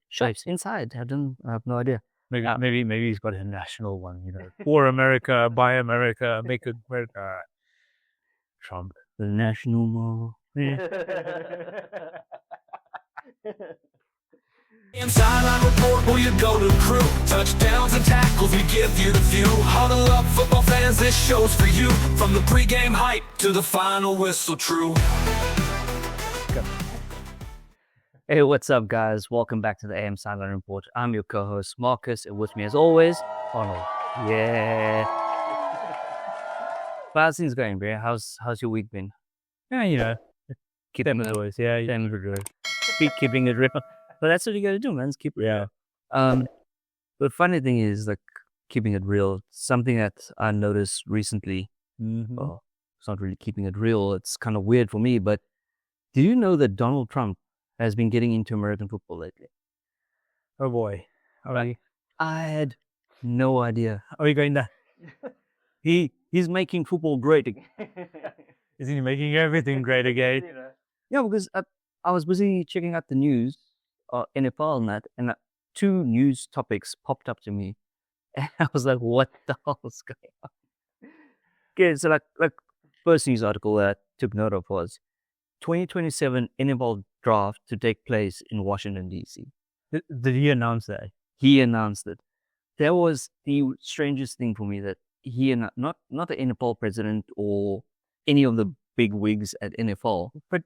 Shapes inside. I have no idea. Maybe he's got a national one, for America, by America, make America. Trump. The national mall. Sideline report, will you go to the crew? Touchdowns and tackles, we give you the view. Huddle up, football fans, this show's for you. From the pregame hype to the final whistle, true. Hey, what's up, guys? Welcome back to the AM Sideline Report. I'm your co-host, Marcus, and with me, as always, Arnold. Yeah. How's things going, bro? How's your week been? Yeah, Keeping it always. Yeah, keeping it real. But that's what you got to do, man. Is keep it real. The funny thing is, like, keeping it real. Something that I noticed recently. Well, it's not really keeping it real. It's kind of weird for me. But do you know that Donald Trump has been getting into American football lately? Oh boy. Alright. I had no idea. Are you going there? He's making football great again. Isn't he making everything great again? Yeah, because I was busy checking out the news, NFL and that, and two news topics popped up to me. And I was like, what the hell is going on? Okay, so like first news article that I took note of was 2027 NFL draft to take place in Washington, D.C. Did he announce that? He announced it. That was the strangest thing for me, that he, not the NFL president or any of the big wigs at NFL. But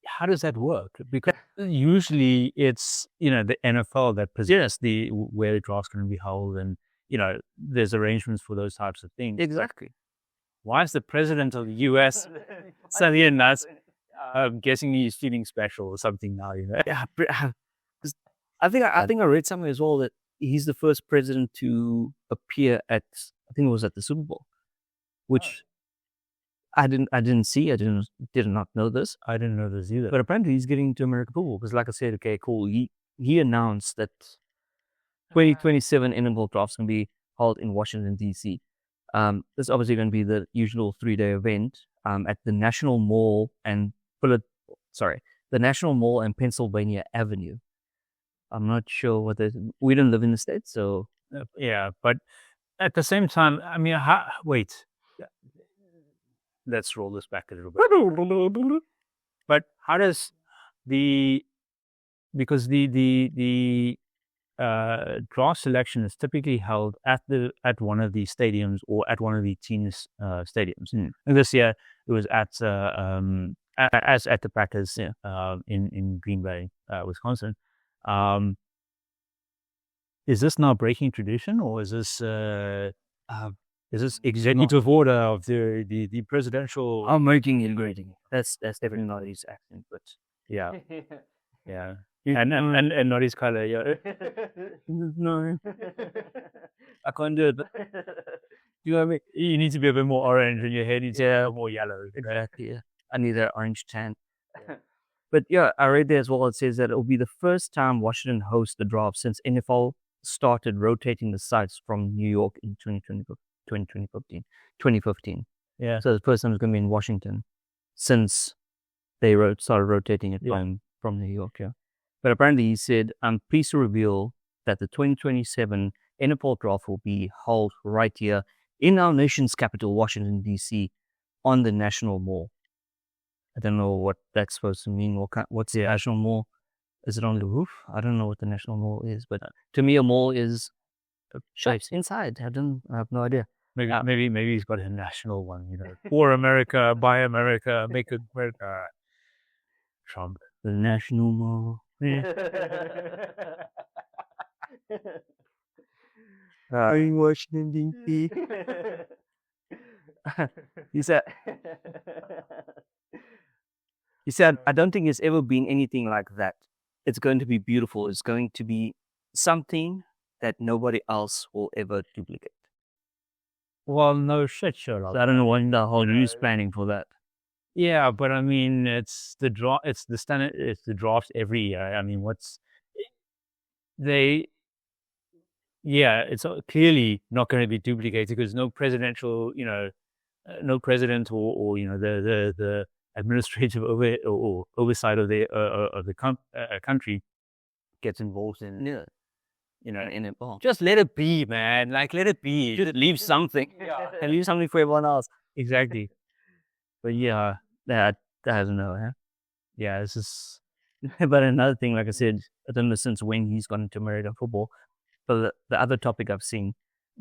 how does that work? Because usually it's, the NFL that possesses where the draft's going to be held, and, there's arrangements for those types of things. Exactly. Why is the president of the U.S. suddenly nuts? I'm guessing he's feeling special or something now, Yeah, I think I read somewhere as well that he's the first president to appear at, I think it was at the Super Bowl, which I didn't see. I did not know this. I didn't know this either. But apparently he's getting into American football because, like I said, okay, cool. He announced that 2027 NFL draft's going to be held in Washington, D.C. This is obviously going to be the usual 3-day event at the National Mall and Pennsylvania Avenue. I'm not sure what we don't live in the States, so yeah. But at the same time, I mean, wait. Let's roll this back a little bit. But how does because the draft selection is typically held at one of the stadiums or at one of the teams' stadiums. And this year it was at the Packers in Green Bay, Wisconsin. Is this now breaking tradition, or is this executive order of the presidential? I'm making it great again. That's definitely not his accent, but yeah, yeah, and not his color. Yeah, no, I can't do it. You know what I mean? You need to be a bit more orange, and your hair needs to be more yellow. Exactly. Yeah. I need that orange tan. But yeah, I read there as well. It says that it will be the first time Washington hosts the draft since NFL started rotating the sites from New York in 2015. Yeah. So the first time it's going to be in Washington since they started rotating it from New York. Yeah. But apparently he said, I'm pleased to reveal that the 2027 NFL draft will be held right here in our nation's capital, Washington, D.C., on the National Mall. I don't know what that's supposed to mean. What's the National Mall? Is it on the roof? I don't know what the National Mall is, but to me, a mall is shapes inside. I have no idea. Maybe he's got a national one, for America, by America, make America. Trump. The National Mall. In Washington, D.C. He said, I don't think it's ever been anything like that. It's going to be beautiful. It's going to be something that nobody else will ever duplicate. Well, no shit, Sherlock. So I don't know what the whole news planning for that. Yeah, but I mean, it's the draft. It's the standard. It's the drafts every year. I mean, it's clearly not going to be duplicated because no presidential, no president or the administrative oversight of the country gets involved in, Yeah. NFL. Just let it be, man. Like, let it be. Just leave something. And leave something for everyone else. Exactly. But yeah, I don't know. Huh? yeah, this is. But another thing, like I said, I don't know since when he's gone into American football. But the other topic I've seen,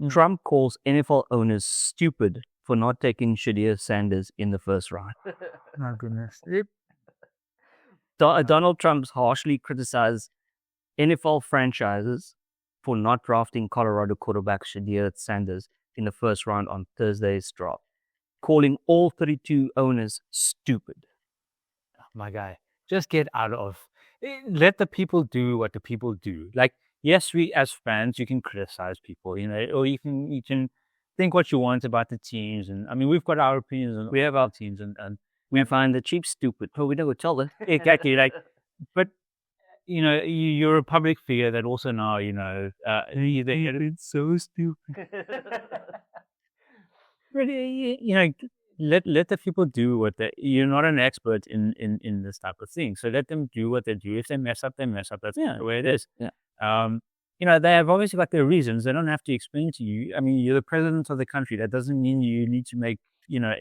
Trump calls NFL owners stupid for not taking Shadir Sanders in the first round. My goodness. Donald Trump's harshly criticized NFL franchises for not drafting Colorado quarterback Shadir Sanders in the first round on Thursday's draft, calling all 32 owners stupid. My guy, just get out of. Let the people do what the people do. Like, yes, we as fans, you can criticize people, or you can think what you want about the teams, and I mean, we've got our opinions on We have our teams, and we find the chief stupid. But we don't tell them. exactly, like, but you're a public figure that also now, it's so stupid. Really, let the people do what you're not an expert in this type of thing. So let them do what they do. If they mess up, they mess up. That's the way it is. Yeah. They have obviously got their reasons. They don't have to explain to you. I mean, you're the president of the country. That doesn't mean you need to make,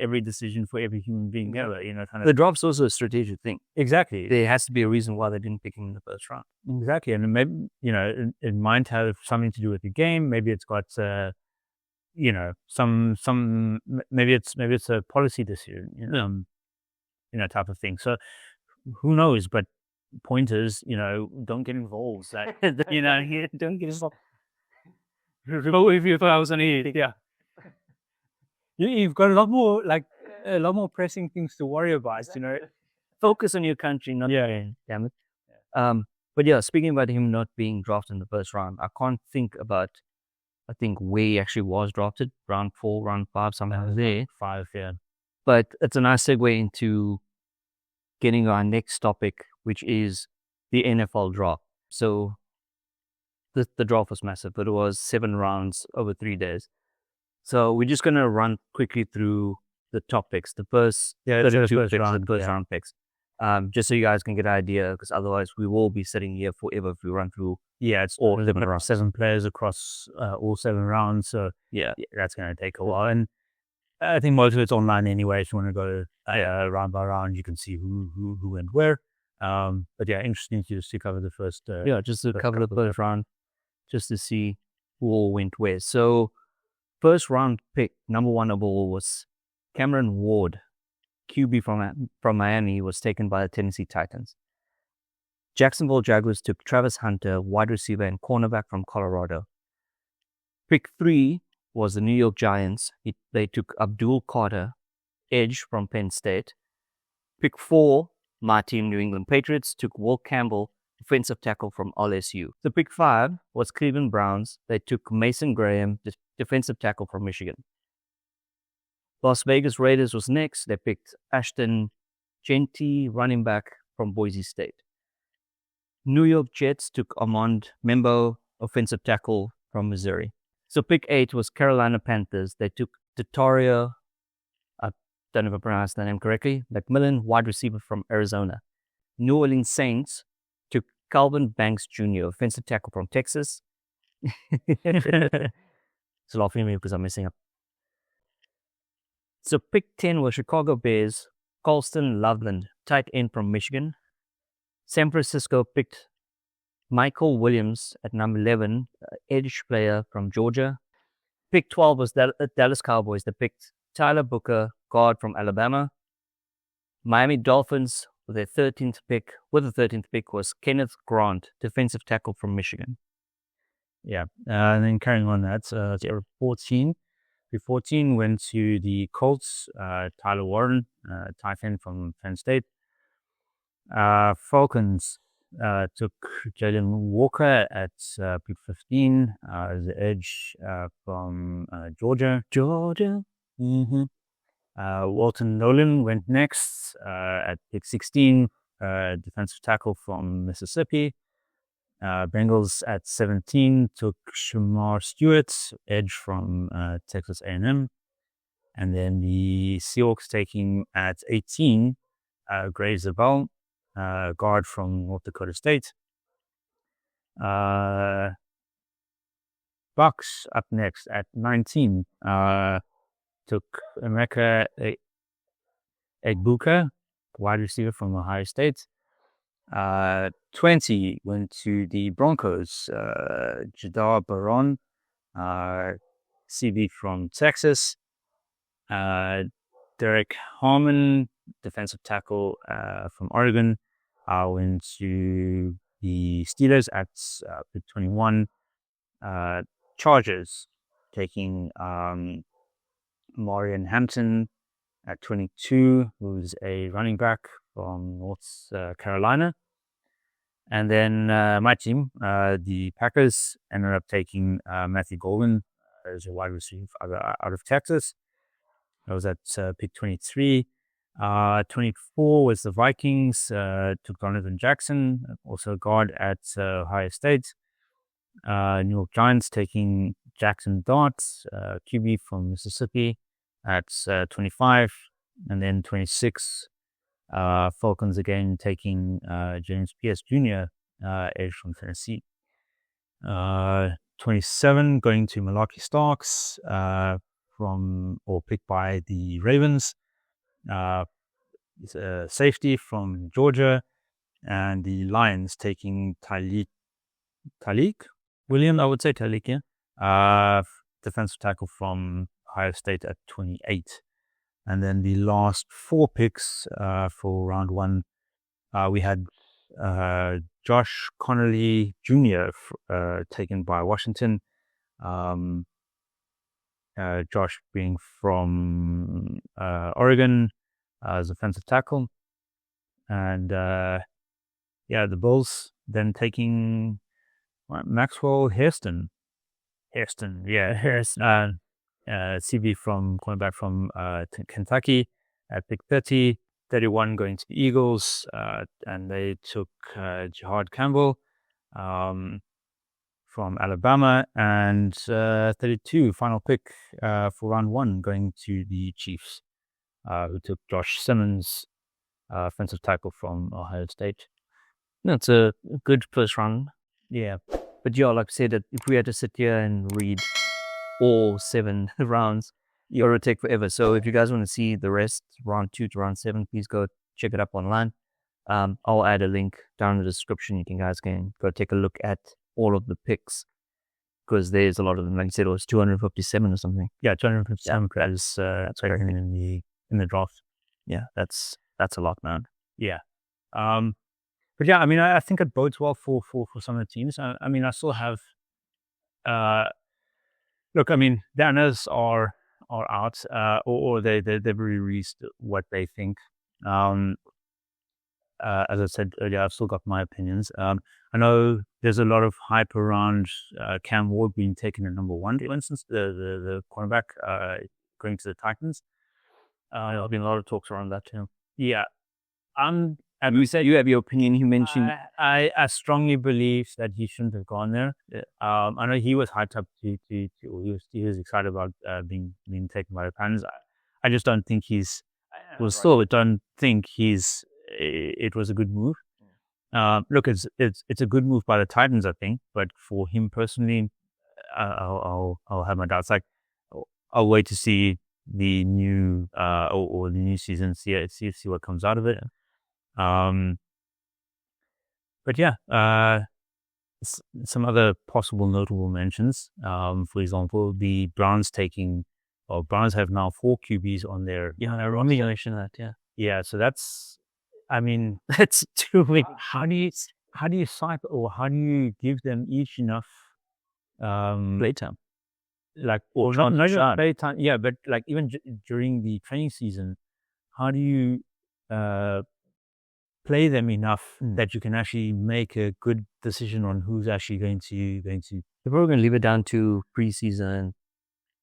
every decision for every human being ever, The draft's also a strategic thing. Exactly. There has to be a reason why they didn't pick him in the first round. Exactly. And maybe, it might have something to do with the game. Maybe it's got, maybe it's a policy decision, type of thing. So who knows? But point is, don't get involved. Like, don't get involved. If I was on it, yeah. You've got a lot more pressing things to worry about, Focus on your country, not damn it. But yeah, speaking about him not being drafted in the first round, I can't think about, I think where he actually was drafted, round 4, round 5, somehow there. 5, yeah. But it's a nice segue into getting our next topic, which is the NFL draft. So the draft was massive, but it was 7 rounds over 3 days. So we're just going to run quickly through the top picks, the first 32 picks, the first round picks. Just so you guys can get an idea, because otherwise we will be sitting here forever if we run through. Yeah, it's all 7 players across all 7 rounds. So yeah, that's going to take a while. And I think most of it's online anyway. If you want to go round by round, you can see who went where. But yeah, interesting to cover the first. Just to cover the first round, just to see who all went where. So first round pick, number 1 overall, was Cameron Ward, QB from Miami, was taken by the Tennessee Titans. Jacksonville Jaguars took Travis Hunter, wide receiver and cornerback from Colorado. Pick 3 was the New York Giants. They took Abdul Carter, edge from Penn State. Pick 4, my team, New England Patriots, took Will Campbell, offensive tackle from LSU. The pick 5 was Cleveland Browns. They took Mason Graham, defensive tackle from Michigan. Las Vegas Raiders was next. They picked Ashton Genty, running back from Boise State. New York Jets took Armand Membo, offensive tackle from Missouri. So pick 8 was Carolina Panthers. They took Datario, I don't know if I pronounced the name correctly, McMillan, wide receiver from Arizona. New Orleans Saints took Calvin Banks Jr., offensive tackle from Texas. It's laughing at me because I'm messing up. So pick 10 was Chicago Bears, Colston Loveland, tight end from Michigan. San Francisco picked Michael Williams at number 11, edge player from Georgia. Pick 12 was Dallas Cowboys. They picked Tyler Booker, guard from Alabama. Miami Dolphins with their 13th pick. With the 13th pick was Kenneth Grant, defensive tackle from Michigan. Yeah, and then carrying on that, 14. Pick 14 went to the Colts, Tyler Warren, tight end from Penn State. Falcons took Jalen Walker at pick 15 as the edge from Georgia. Mm-hmm. Walton Nolan went next at pick 16, defensive tackle from Mississippi. Bengals at 17 took Shamar Stewart, edge from Texas A&M. And then the Seahawks taking at 18, Gray Zabel, guard from North Dakota State. Bucks up next at 19. Took Emeka Egbuka, wide receiver from Ohio State. 20 went to the Broncos. Jadar Baron, CB from Texas. Derek Harmon, defensive tackle from Oregon, went to the Steelers at pick 21. Chargers taking Marion Hampton at 22, who's a running back from North Carolina. And then my team, the Packers, ended up taking Matthew Golden as a wide receiver out of Texas. That was at pick 23. 24 was the Vikings, took Donovan Jackson, also guard at Ohio State. New York Giants taking Jackson Dart, QB from Mississippi at 25. And then 26, Falcons again taking James Pierce Jr., edge from Tennessee. 27 going to Malaki Starks, picked by the Ravens. Safety from Georgia, and the Lions taking Talik William, I would say Talik, yeah. Defensive tackle from Ohio State at 28. And then the last 4 picks for round 1, we had Josh Connolly Jr. Taken by Washington. Josh being from Oregon as offensive tackle. And the Bulls then taking Maxwell Hairston. CB from cornerback from Kentucky at pick 30. 31 going to the Eagles, and they took Jihad Campbell from Alabama, and 32 final pick for round 1 going to the Chiefs, who took Josh Simmons, offensive tackle from Ohio State. That's a good first round. Yeah. But yeah, like I said, if we had to sit here and read all 7 rounds, it would take forever. So if you guys want to see the rest, round 2 to round 7, please go check it up online. I'll add a link down in the description. You guys can go take a look at all of the picks, because there's a lot of them. Like I said, it was 257 or something. Yeah, 257 players in the draft. Yeah, that's a lot, man. Yeah. But yeah, I mean, I think it bodes well for some of the teams. I mean, I still have. Look, I mean, the others are out, or they've released what they think. As I said earlier, I've still got my opinions. I know there's a lot of hype around Cam Ward being taken at number 1, for instance, the cornerback going to the Titans. There's been a lot of talks around that too. Yeah. You said you have your opinion. You mentioned I strongly believe that he shouldn't have gone there. Yeah. I know he was hyped up to he was excited about being taken by the Titans. I just don't think it was a good move. Look, it's a good move by the Titans, I think, but for him personally, I'll have my doubts. Like, I'll wait to see the new or the new season, see what comes out of it. But yeah, some other possible notable mentions. For example, the Browns have now 4 QBs on their. Yeah, I only mentioned that. Yeah. Yeah, so that's. I mean, that's too many. How do you cycle, or how do you give them each enough playtime? Like, or not just playtime. Yeah, but like even during the training season, how do you play them enough that you can actually make a good decision on who's actually going to. They're probably going to leave it down to preseason.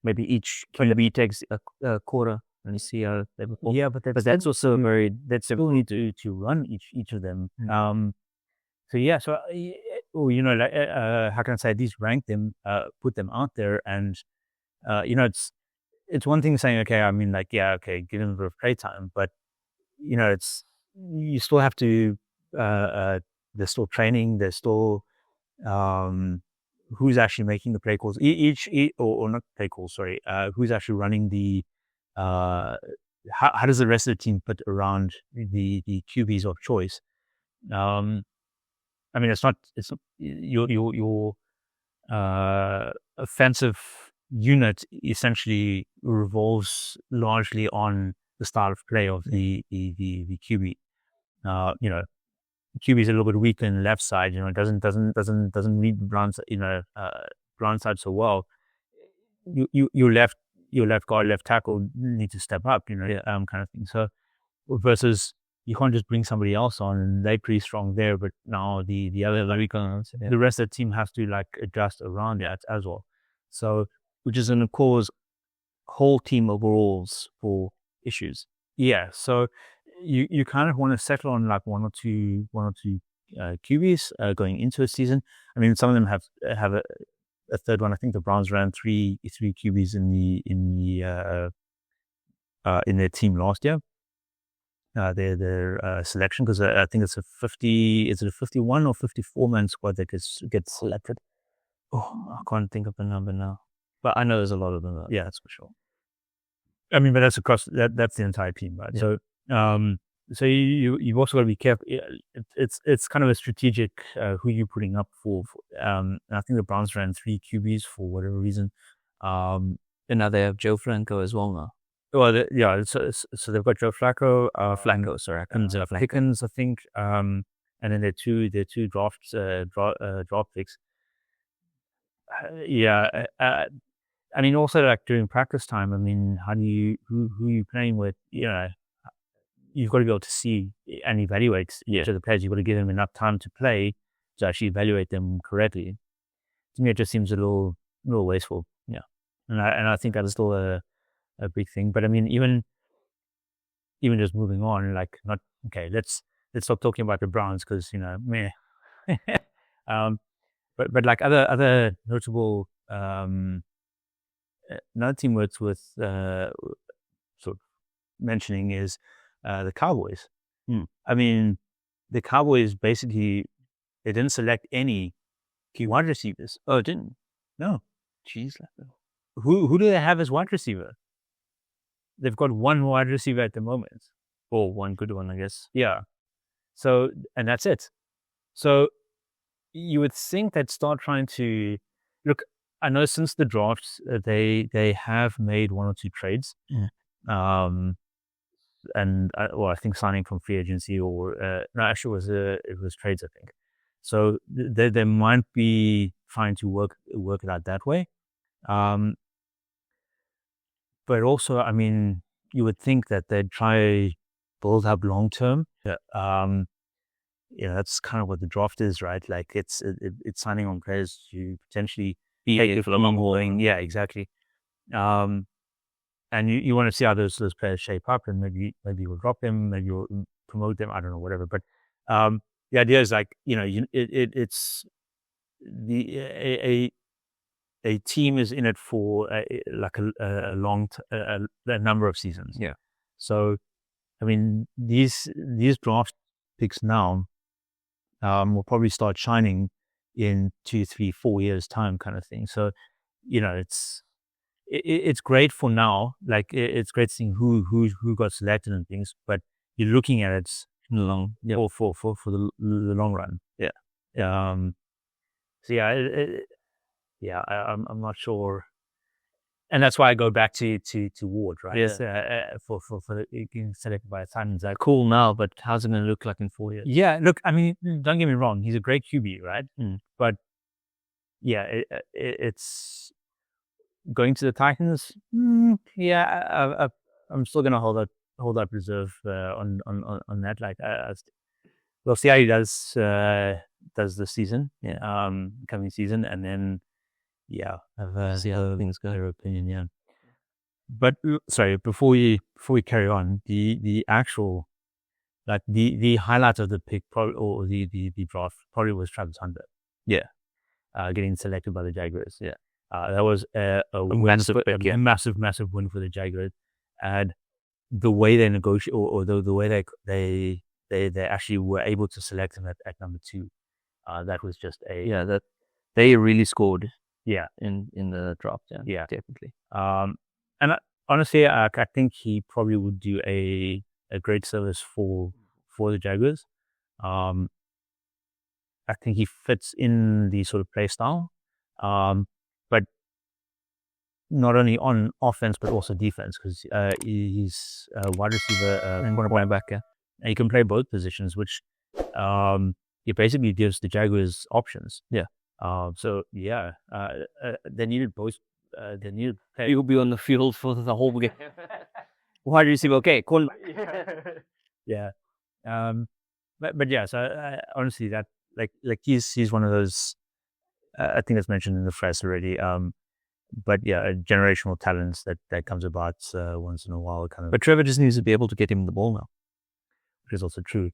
Maybe each QB takes a quarter and see how they perform. Yeah, but that's also very. They still need to run each of them. So yeah, so like how can I say? At least rank them, put them out there, and it's one thing saying, okay, I mean, like, yeah, okay, give them a bit of playtime, but you still have to. They're still training. They're still who's actually making the play calls, or not play calls, sorry, who's actually running the, how does the rest of the team put around the QBs of choice? I mean, it's not your offensive unit essentially revolves largely on the style of play of the QB. QB is a little bit weak in the left side. Doesn't read the blind side so well. Your left guard, left tackle need to step up. Kind of thing. So versus you can't just bring somebody else on and they're pretty strong there, but now the other the rest of the team has to adjust around that as well. So which is going to cause whole team overalls for issues. Yeah. So you kind of want to settle on one or two QBs going into a season. I mean, some of them have a third one. I think the Browns ran three QBs in their team last year. Their selection, because I think it's a 51 or 54 man squad that gets selected. Oh, I can't think of the number now, but I know there's a lot of them. Yeah, that's for sure. I mean, but that's across that's the entire team, right? Yeah. So you've also got to be careful. It's kind of a strategic who you're putting up for. I think the Browns ran 3 QBs for whatever reason. And now they have Joe Flacco as well now. Well, so they've got Joe Flacco, Pickens, I think, and then their two draft picks. I mean, also during practice time. I mean, how do who are you playing with? You've got to be able to see and evaluate each of the players. You've got to give them enough time to play to actually evaluate them correctly. To me, it just seems a little wasteful. Yeah, and I think that is still a big thing. But I mean, even just moving on, let's stop talking about the Browns because meh. But other notable another team worth sort of mentioning is the Cowboys. I mean, the Cowboys basically they didn't select any wide receivers. Oh, it didn't? No. Jeez. Who do they have as wide receiver? They've got one wide receiver at the moment. Or one good one, I guess. Yeah. So, and that's it. So you would think they'd start trying to look. I know since the drafts, they have made 1 or 2 trades. And I think signing from free agency or no, actually it was trades, I think. So they might be trying to work it out that way. But also, I mean, you would think that they'd try build up long term. Yeah. That's kind of what the draft is, right? Like it's signing on players to potentially be here for the long haul. Yeah, exactly. And you want to see how those players shape up, and maybe you'll drop them, maybe you'll promote them. I don't know, whatever. But the idea is it's a team is in it for a long a number of seasons. Yeah. So, I mean, these draft picks now will probably start shining in 2, 3, 4 years time, kind of thing. So, it's great for now. Like it's great seeing who got selected and things, but you're looking at it in the long for the long run. Yeah. So I'm not sure, and that's why I go back to Ward, right? Yeah. For getting selected by the Titans. Cool now, but how's it going to look like in 4 years? Yeah. Look, I mean, don't get me wrong. He's a great QB, right? But yeah, it's. Going to the Titans, I'm still gonna hold up reserve on that. We'll see how he does this season, coming season, and then see how things go. Their opinion, yeah. But sorry, before we carry on, the actual the highlight of the pick or the draft probably was Travis Hunter. Yeah, getting selected by the Jaguars. Yeah. That was a massive win for the Jaguars, and the way they negotiate, or the way they actually were able to select him at number 2, that was just They really scored. Yeah. In the draft. Yeah. Yeah. Definitely. And honestly, I think he probably would do a great service for the Jaguars. I think he fits in the sort of play style, but not only on offense but also defense, because he's a wide receiver and cornerback. Yeah. And he can play both positions, which it basically gives the Jaguars options. Yeah. So yeah, they needed both. They needed. He'll be on the field for the whole game. Wide receiver, okay, cool. Yeah. But yeah. So honestly, that like he's one of those. I think it's mentioned in the press already. But yeah, generational talents that comes about once in a while, kind of. But Trevor just needs to be able to get him the ball now, which is also true.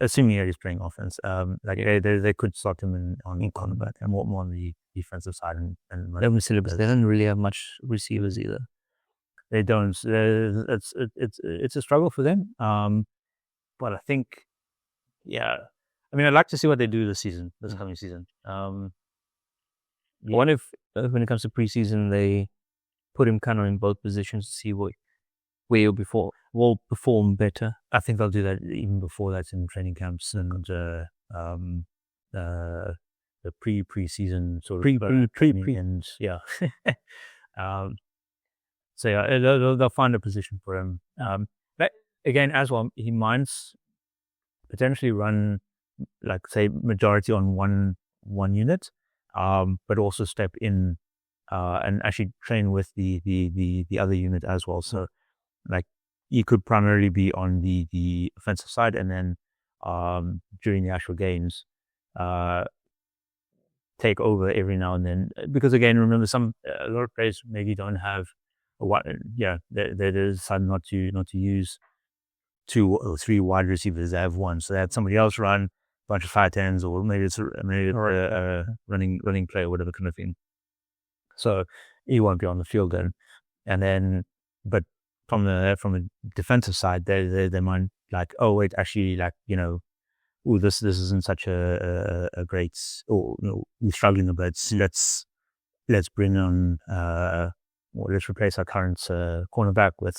Assuming that he's playing offense, they could slot him on cornerback and more on the defensive side. And they don't really have much receivers either. They don't. It's a struggle for them. But I think, yeah. I mean, I'd like to see what they do this coming season. Yeah. What if when it comes to preseason, they put him kind of in both positions to see where he'll perform better? I think they'll do that even before that's in training camps and the preseason sort of pre and yeah. So yeah, they'll find a position for him. But again, as well, he minds potentially run like say majority on one unit. But also step in and actually train with the other unit as well. So, like, you could primarily be on the offensive side, and then during the actual games, take over every now and then. Because again, remember, a lot of players maybe don't have they decide not to use 2 or 3 wide receivers. They have one, so they had somebody else run bunch of 5-10s, or maybe it's a running play or whatever kind of thing. So he won't be on the field then. And then, but from the defensive side, they might like, oh wait, actually, like, this isn't such a great, or we're struggling a bit. So let's bring on or let's replace our current cornerback with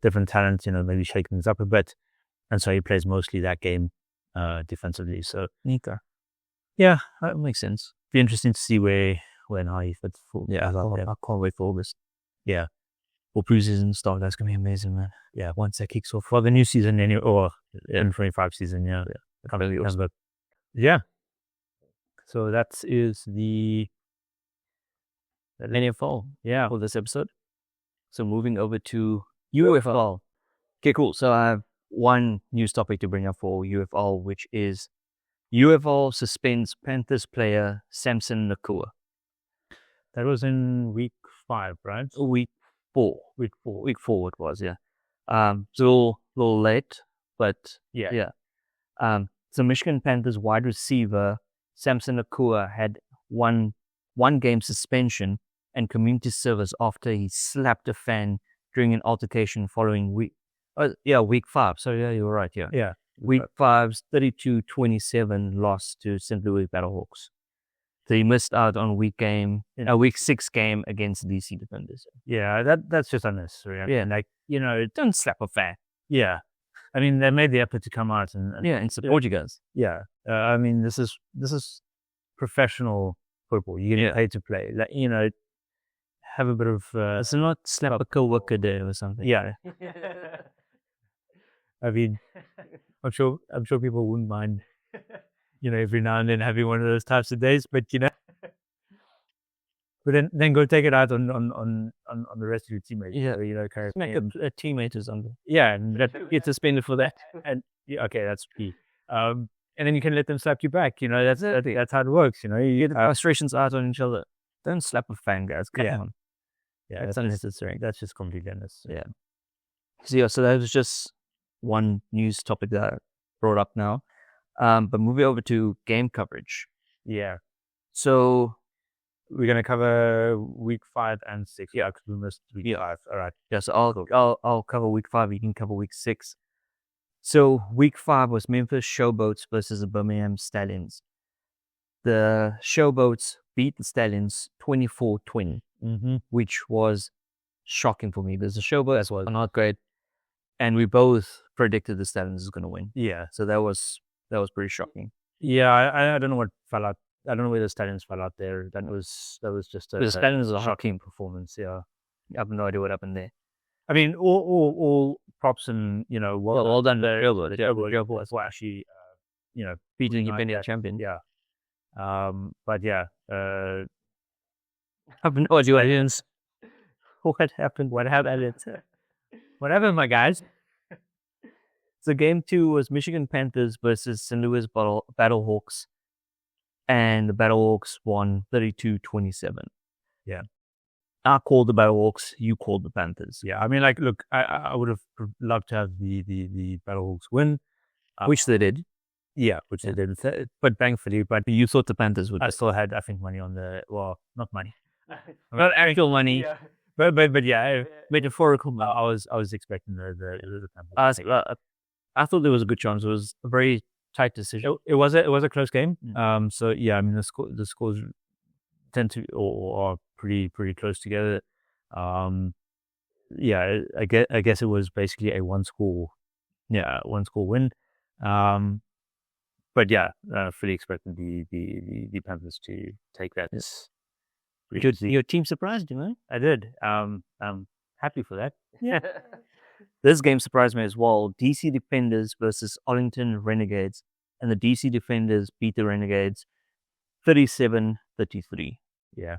different talent. Maybe shake things up a bit. And so he plays mostly that game defensively. So Nika. Yeah, that makes sense. Be interesting to see where and how he fits. I can't wait for August. Yeah. For preseason start, that's gonna be amazing, man. Yeah, once that kicks off for the new season or N25 season, yeah. But yeah. So that is the NFL, yeah, for this episode. So moving over to UFL. Okay, cool. So I have one news topic to bring up for UFL, which is UFL suspends Panthers player Samson Nacua. That was in week 5, right? Week 4 it was, yeah. So a little late, but yeah. So Michigan Panthers wide receiver Samson Nacua had one game suspension and community service after he slapped a fan during an altercation following week 5. So yeah, you were right. Yeah. Week 5's 32-27 loss to St. Louis Battlehawks. So he missed out on week 6 game against DC Defenders. Yeah, that's just unnecessary. Yeah, like don't slap a fan. Yeah, I mean they made the effort to come out and support you guys. Yeah, I mean this is professional football. You get paid to play. Like, have a bit of. It's not slap a coworker there or something. Yeah. I mean, I'm sure people wouldn't mind, every now and then having one of those types of days, but but then go take it out on the rest of your teammates. Yeah, so, make a teammate or something. Yeah, and get suspended for that. And okay, that's key. And then you can let them slap you back. That's how it works. You get the frustrations out on each other. Don't slap a fan, guys. Come on. Yeah, that's unnecessary. That's just completely unnecessary. Yeah. So that was just one news topic that I brought up now. But moving over to game coverage. Yeah. So we're gonna cover week 5 and 6. Yeah, because we missed week 5. All right. Yeah. So I'll cover week 5. You can cover week 6. So week 5 was Memphis Showboats versus the Birmingham Stallions. the Showboats beat the Stallions 24-20, which was shocking for me because the Showboats are not great, and we both predicted the Stallions is going to win. Yeah. So that was pretty shocking. Yeah, I don't know what fell out. I don't know where the Stallions fell out there. That was just The Stallions are shocking performance. Yeah, I have no idea what happened there. I mean, all props and Well done, Showboat. Showboat were actually Beating the defending champion. Yeah. But yeah, I have no idea what happened. what happened? What happened, my guys? So game 2 was Michigan Panthers versus St. Louis Battlehawks, and the Battlehawks won 32-27. Yeah. I called the Battlehawks, you called the Panthers. Yeah, I mean, like, look, I would have loved to have the Battlehawks win, Which they did. Yeah, which they didn't. But thankfully, but You thought the Panthers would. I still had, I think, money on the not money, Not actual money. Yeah. But yeah, Metaphorical money. I was expecting the Panthers. I thought there was a good chance. It was a very tight decision. It was a close game. So yeah, I mean the scores tend to or are pretty close together. Yeah, I guess it was basically a one score win. But yeah, fully expecting the Panthers to take that. Your team surprised you, man. I did. I'm happy for that. Yeah. This game surprised me as well. DC Defenders versus Arlington Renegades, and the DC Defenders beat the Renegades 37-33. Yeah.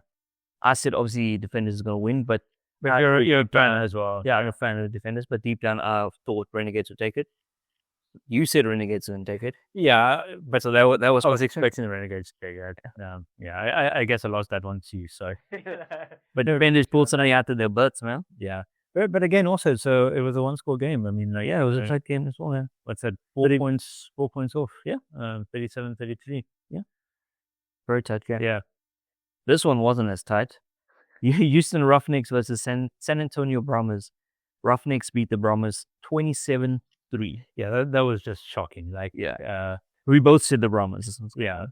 I said obviously Defenders is going to win, but you're a fan as well. Yeah, I'm a fan of the Defenders, but deep down I thought Renegades would take it. You said Renegades wouldn't take it. Yeah, but so that was. I was expecting the Renegades to take it. Yeah, I guess I lost that one too. So, but Defenders pulled something out of their butts, man. Yeah, but again, also, so it was a one-score game. I mean, like, yeah, it was a tight game as well. Yeah. What's that? 4 points off. Yeah, 37-33. Yeah, very tight game. Yeah, this one wasn't as tight. Houston Roughnecks versus San Antonio Brahmas. Roughnecks beat the Brahmas 27-3. Yeah, that was just shocking. Like, yeah, we both said the Brahmas. Yeah,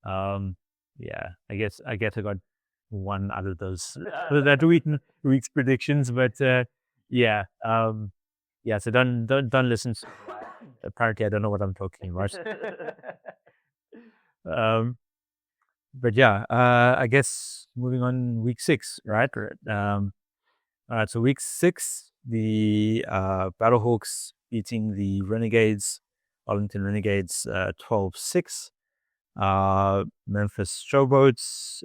yeah. I guess I got one out of those that week's predictions, but yeah. So don't listen. Apparently, I don't know what I'm talking about. But yeah, I guess moving on, week 6, right? All right. So week 6, the Battlehawks beating the Arlington Renegades 12-6. Memphis Showboats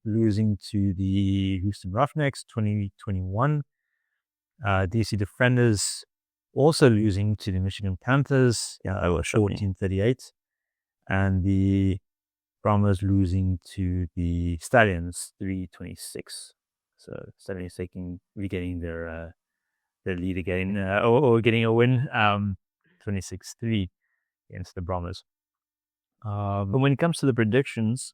losing to the Houston Roughnecks 20-21. DC Defenders also losing to the Michigan Panthers 14-38. And the Brahmas losing to the Stallions 3-26. So Stallions regaining their lead again, or getting a win, 26-3 against the Brahmas. But when it comes to the predictions,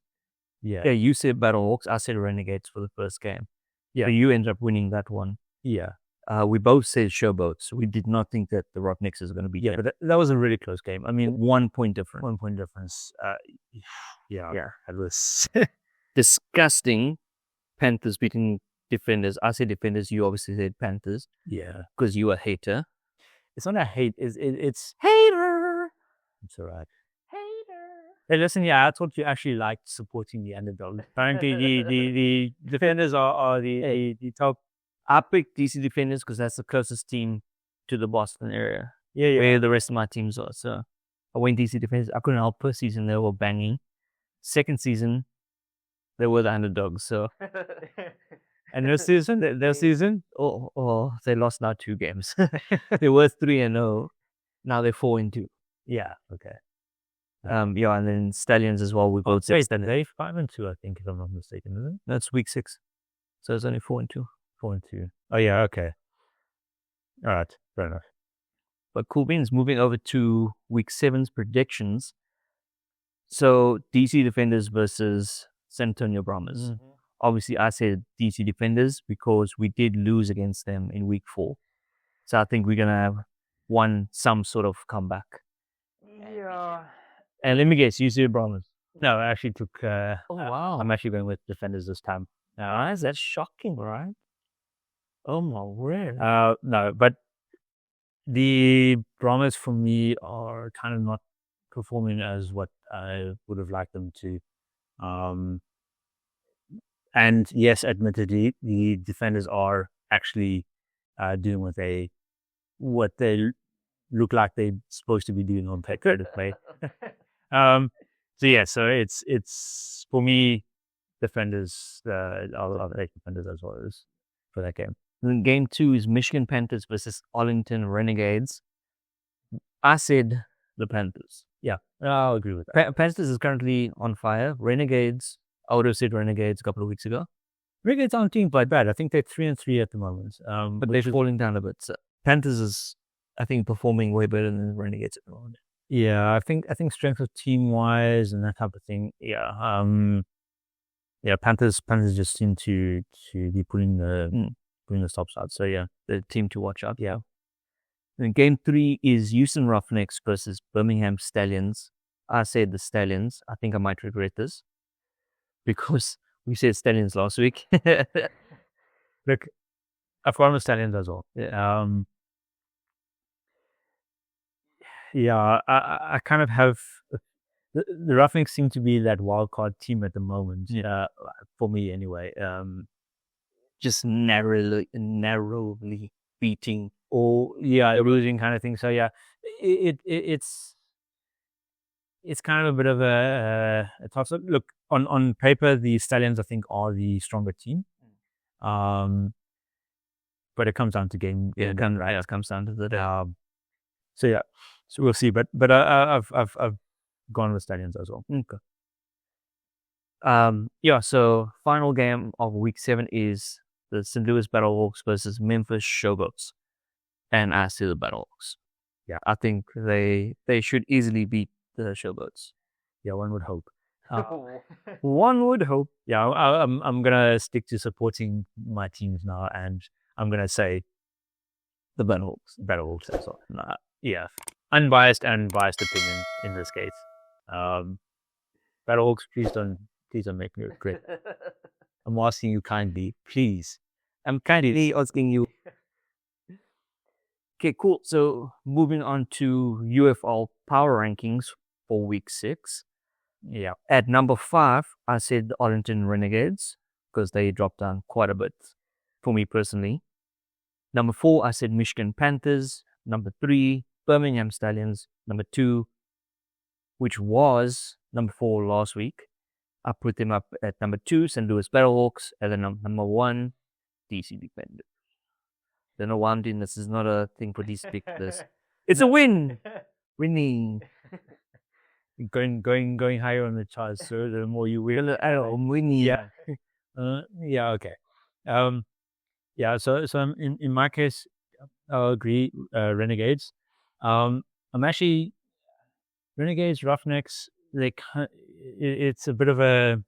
you said Battlehawks, I said Renegades for the first game. Yeah, so you ended up winning that one. Yeah. We both said Showboats. We did not think that the Roughnecks is going to be. Yeah, but that was a really close game. I mean, 1 point difference. 1 point difference. Yeah. It was disgusting. Panthers beating Defenders. I said Defenders. You obviously said Panthers. Yeah, because you a hater. It's not a hate. It's hater. It's all right. Hater. Hey, listen. Yeah, I thought you actually liked supporting the underdog. Apparently, the Defenders are the top. I picked DC Defenders because that's the closest team to the Boston area. Yeah. Where the rest of my teams are. So I went DC Defenders. I couldn't help. First season they were banging. Second season they were the underdogs. So. And their season, they lost now 2 games. They were 3-0. Now they're 4-2. Yeah. Okay. And then Stallions as well. We both said they 5-2, I think, if I'm not mistaken, isn't it? That's week 6. So it's only 4-2. 4-2. Oh yeah. Okay. All right. Fair enough. But cool beans. Moving over to week 7's predictions. So DC Defenders versus San Antonio Brahmas. Mm-hmm. Obviously, I said DC Defenders because we did lose against them in week 4. So I think we're going to have some sort of comeback. Yeah. And let me guess, you said Brahmas. No, I actually took. Oh, wow. I'm actually going with defenders this time. Why is that shocking, right? Oh, my word. No, but the Brahmas for me are kind of not performing as what I would have liked them to. And yes, admittedly, the defenders are actually doing what they look like they're supposed to be doing on paper to play. So yeah, so it's for me, defenders. I'll take defenders as well as for that game. Then game 2 is Michigan Panthers versus Arlington Renegades. I said the Panthers. Yeah, I'll agree with that. Panthers is currently on fire. Renegades, I would have said Renegades a couple of weeks ago. Renegades aren't doing quite bad. I think they're 3-3 at the moment. But they're falling down a bit. So Panthers is, I think, performing way better than Renegades at the moment. Yeah, I think strength of team wise and that type of thing. Yeah, yeah. Panthers just seem to be putting the stops out. So yeah, the team to watch out. Yeah. And game 3 is Houston Roughnecks versus Birmingham Stallions. I said the Stallions. I think I might regret this because we said Stallions last week. Look, I've gone with Stallions as well. Yeah. Yeah, I kind of have the Roughnecks seem to be that wild card team at the moment. Yeah, for me anyway. Just narrowly beating, or losing kind of thing. So yeah, it's kind of a bit of a toss up. Look, on paper, the Stallions I think are the stronger team. But it comes down to game. Yeah, it comes down to the so yeah, so we'll see. But I've gone with Stallions as well. Okay. Yeah. So final game of week 7 is the St. Louis Battlehawks versus Memphis Showboats, and I see the Battlehawks. Yeah, I think they should easily beat the Showboats. Yeah, one would hope. One would hope. Yeah, I'm gonna stick to supporting my teams now, and I'm gonna say the Battlehawks. Battlehawks as well. Yeah, unbiased and biased opinion in this case. Battlehawks, please don't make me regret. I'm asking you kindly, please. I'm kindly asking you. Okay, cool. So moving on to UFL Power Rankings for week 6. Yeah. At number 5, I said the Arlington Renegades because they dropped down quite a bit for me personally. Number 4, I said Michigan Panthers. Number 3, Birmingham Stallions. Number 2, which was number 4 last week, I put them up at number 2, St. Louis Battlehawks, and then number 1, DC Defenders. Don't know why I'm doing this. Is not a thing for DC Defenders. It's a win. Winning. Going higher on the charts, so the more you win. I'm winning. Yeah. Yeah. Okay. Yeah. So in my case, I'll agree. Renegades. I'm actually Renegades, Roughnecks. It's a bit of a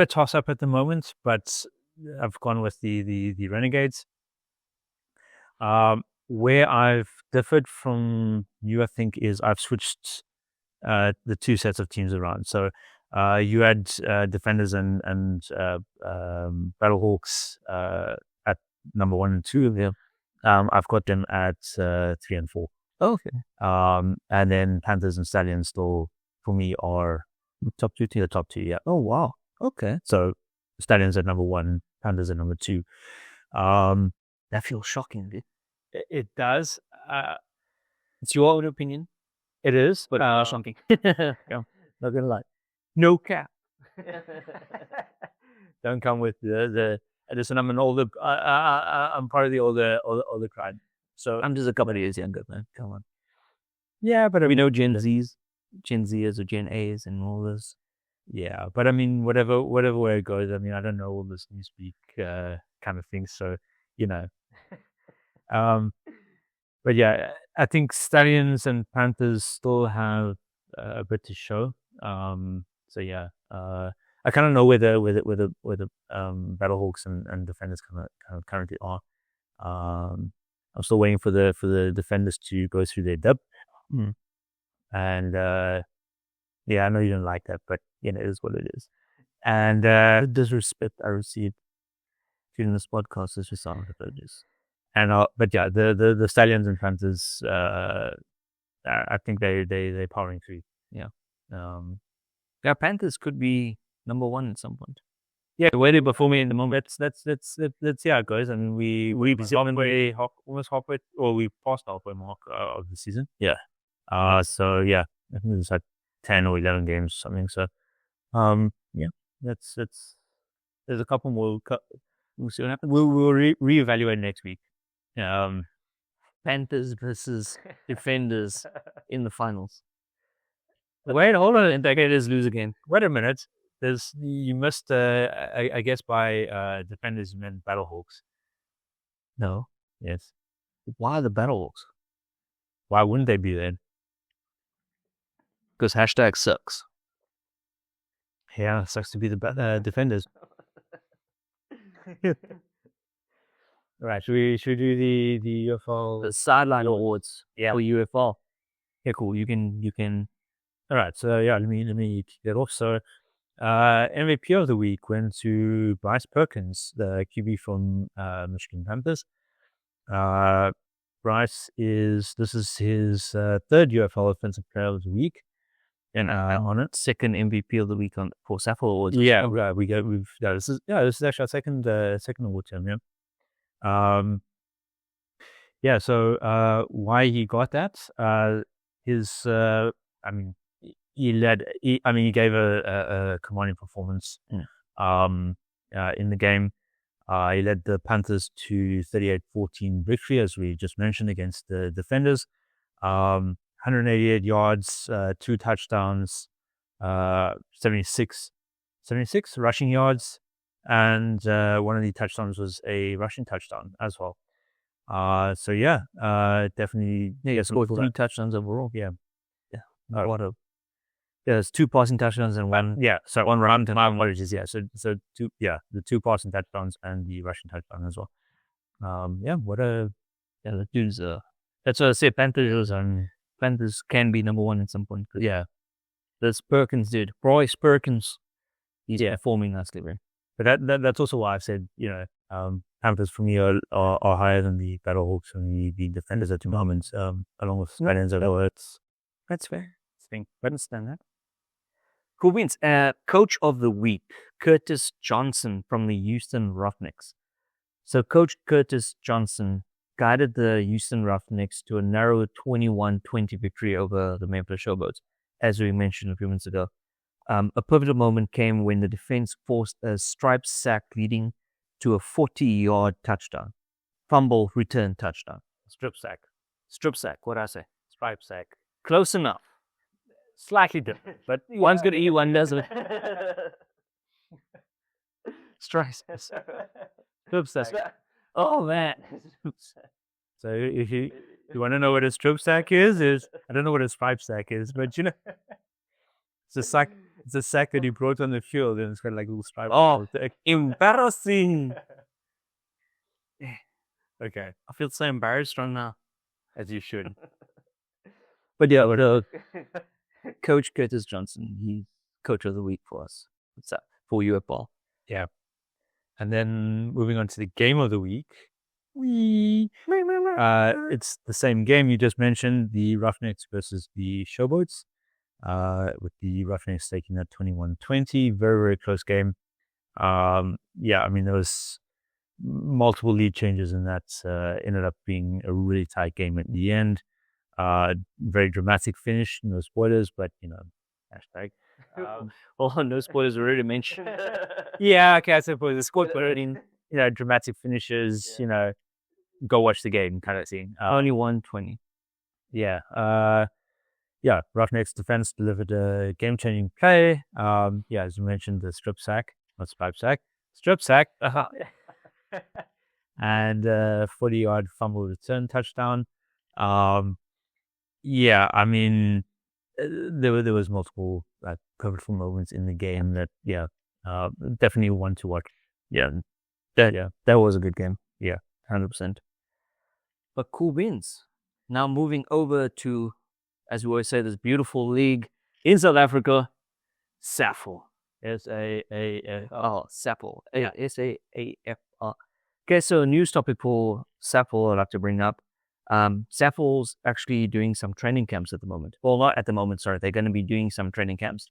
toss up at the moment, but I've gone with the Renegades. Where I've differed from you, I think, is I've switched the 2 sets of teams around. So you had Defenders and Battlehawks at number 1 and 2. Yeah. I've got them at 3 and 4. Okay. And then Panthers and Stallions still for me are top 2 the top 2. Yeah. Oh wow. Okay. So Stallions at number 1, Panthers at number 2. That feels shocking. It does. It's your own opinion. It is, but shocking. Yeah, not gonna lie. No cap. Don't come with the. Listen, I'm an older. I'm part of the older crowd. So I'm just a couple of years younger, man. Come on. Yeah, but we know Gen Zs or Gen As and all this. Yeah, but I mean, whatever way it goes. I mean, I don't know all this newspeak kind of thing. So but yeah, I think Stallions and Panthers still have a bit to show. So yeah, I kind of know where the Battlehawks and Defenders kind of currently are. I'm still waiting for the Defenders to go through their dip. And I know you don't like that, but it is what it is. And disrespect I received during this podcast is just on the pages. And but yeah, the Stallions and Panthers, I think they're powering through. Yeah. Panthers could be number one at some point. Yeah, the way they're performing in the moment, that's see how it goes. And we almost halfway, or we passed halfway mark of the season. Yeah. So yeah, I think it's like 10 or 11 games or something. So, yeah, that's there's a couple more. We'll see what happens. We'll reevaluate next week. Panthers versus Defenders in the finals. Wait, hold on. Indicators lose again. Wait a minute. You missed, I guess, by Defenders you meant Battlehawks. No. Yes. Why the Battlehawks? Why wouldn't they be then? Because hashtag sucks. Yeah, it sucks to be the Defenders. Right, should we do the UFL? The Sideline Awards for UFL. Yeah, cool. You can. All right, so yeah, let me kick that off. So, MVP of the week went to Bryce Perkins, the QB from Michigan Panthers. Bryce this is his third UFL Offensive Player of the Week, and on it, second MVP of the week for SAAFL Awards. Yeah, this is actually our second award term. Yeah. So why he got that? He gave a commanding performance in the game. He led the Panthers to 38-14 victory, as we just mentioned, against the Defenders. 188 yards, 2 touchdowns, 76 rushing yards, and one of the touchdowns was a rushing touchdown as well. So yeah, definitely. Yeah, scored 3 touchdowns overall. Yeah. There's 2 passing touchdowns and one. Yeah, so one run and 5 apologies. Yeah, so two. Yeah, the 2 passing touchdowns and the rushing touchdown as well. The dudes. That's what I say. Panthers can be number one at some point. Yeah, this Perkins dude, Bryce Perkins. He's performing nicely, bro. But that's also why I said Panthers for me are higher than the Battlehawks and the Defenders at the moment. Along with Stallions of Awards. That's fair. I understand that. Cool beans. Coach of the week, Curtis Johnson from the Houston Roughnecks. So Coach Curtis Johnson guided the Houston Roughnecks to a narrow 21-20 victory over the Memphis Showboats, as we mentioned a few minutes ago. A pivotal moment came when the defense forced a stripe sack leading to a 40-yard touchdown. Fumble, return, touchdown. Strip sack. What'd I say? Stripe sack. Close enough. Slightly different, but one's got E, one doesn't. Stripe sack. Oh man. So if you want to know what a strip sack is I don't know what a stripe sack is, but it's a sack. It's a sack that you brought on the field, and it's got like a little stripe. Oh, embarrassing. Okay, I feel so embarrassed right now. As you should. But yeah, Coach Curtis Johnson, he's coach of the week for us. What's that? For UFL. Yeah. And then moving on to the game of the week. It's the same game you just mentioned, the Roughnecks versus the Showboats. With the Roughnecks taking that 21-20. Very, very close game. There was multiple lead changes and that ended up being a really tight game at the end. Very dramatic finish, no spoilers, but hashtag. No spoilers already mentioned. Yeah, okay, I suppose the score, but dramatic finishes, go watch the game kind of thing. Only 120. Yeah. Roughnecks defense delivered a game-changing play. As you mentioned, the strip sack, not stripe sack, strip sack. And 40-yard fumble return touchdown. There was multiple pivotal moments in the game that definitely one to watch. That was a good game. 100%. But cool beans. Now moving over to as we always say, this beautiful league in South Africa, SAAFL. SAAFL. Yeah, SAAFL. Okay, so a news topic for SAAFL I'd like to bring up. SAAFL's actually doing some training camps at the moment. Well, not at the moment, sorry. They're going to be doing some training camps.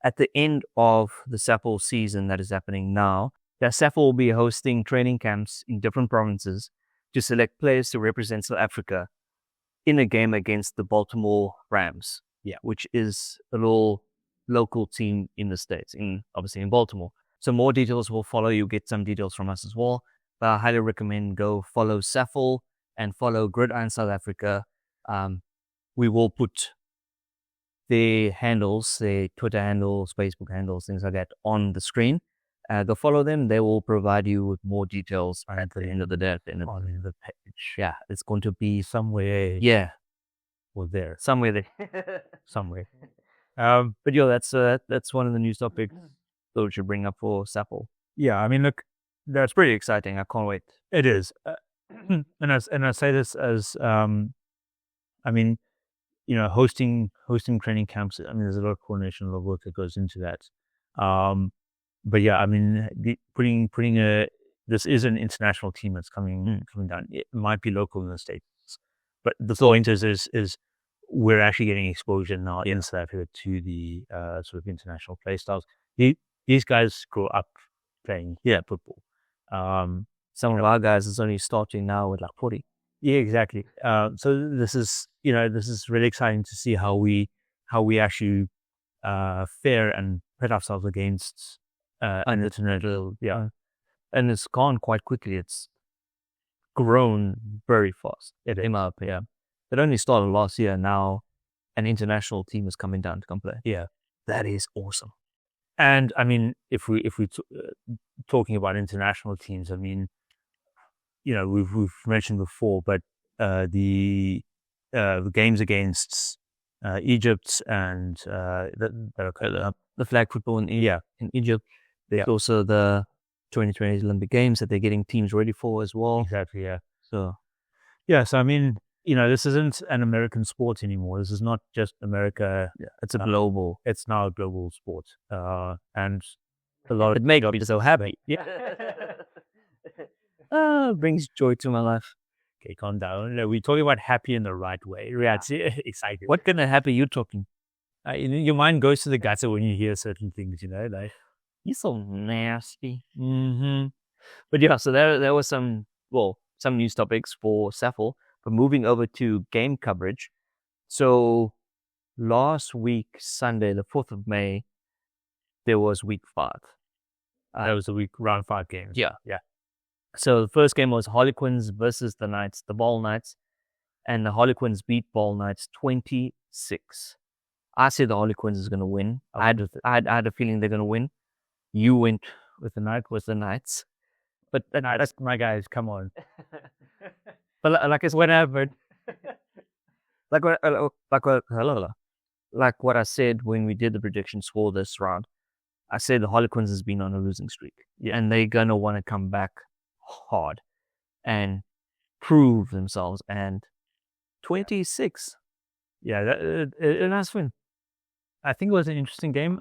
At the end of the SAAFL season that is happening now, the SAAFL will be hosting training camps in different provinces to select players to represent South Africa in a game against the Baltimore Rams, which is a little local team in the States, obviously in Baltimore. So more details will follow. You'll get some details from us as well. But I highly recommend go follow SAAFL and follow Gridiron South Africa. We will put their handles, their Twitter handles, Facebook handles, things like that on the screen. Go follow them. They will provide you with more details at the end of the day. At the end of the page. Yeah, it's going to be somewhere. Yeah. Or there. Somewhere there. Somewhere. But yeah, that's one of the news topics that we should bring up for SAAFL. Yeah, I mean, look, that's pretty exciting. I can't wait. It is. And I say this as, I mean, you know, hosting training camps. I mean, there's a lot of coordination, a lot of work that goes into that. But yeah, I mean, this is an international team that's coming down. It might be local in the States, but the point is we're actually getting exposure now in South Africa to the sort of international play styles. These guys grow up playing football. Some of our guys is only starting now with like 40. Yeah, exactly. So this is really exciting to see how we actually fare and pit ourselves against international. Yeah, and it's gone quite quickly. It's grown very fast. It came up. Yeah, it only started last year. Now, an international team is coming down to come play. Yeah, that is awesome. And I mean, if we talking about international teams, I mean, you know, we've mentioned before, but the games against Egypt and the flag football in Egypt. There's also the 2020 Olympic Games that they're getting teams ready for as well. Exactly. Yeah. So I mean, you know, this isn't an American sport anymore. This is not just America. Yeah, it's a global. It's now a global sport, and a lot. It makes me so happy. Yeah. Brings joy to my life. Okay, calm down. We're talking about happy in the right way. Excited. What kind of happy you talking? Your mind goes to the gutter when you hear certain things, you know, like you're so nasty. Mm-hmm. But yeah, so there was some news topics for SAAFL. But moving over to game coverage. So last week, Sunday, the 4th of May, there was week 5. That was round 5 games. Yeah. So the first game was Harlequins versus the Knights, the Ball Knights. And the Harlequins beat Ball Knights 26. I said the Harlequins is going to win. I had a feeling they're going to win. You went with the Knights. But that's my guys, come on. But like it's whatever. like what I said when we did the predictions for this round. I said the Harlequins has been on a losing streak. Yeah. And they're going to want to come back hard and prove themselves. And 26. Yeah, a nice win. I think it was an interesting game.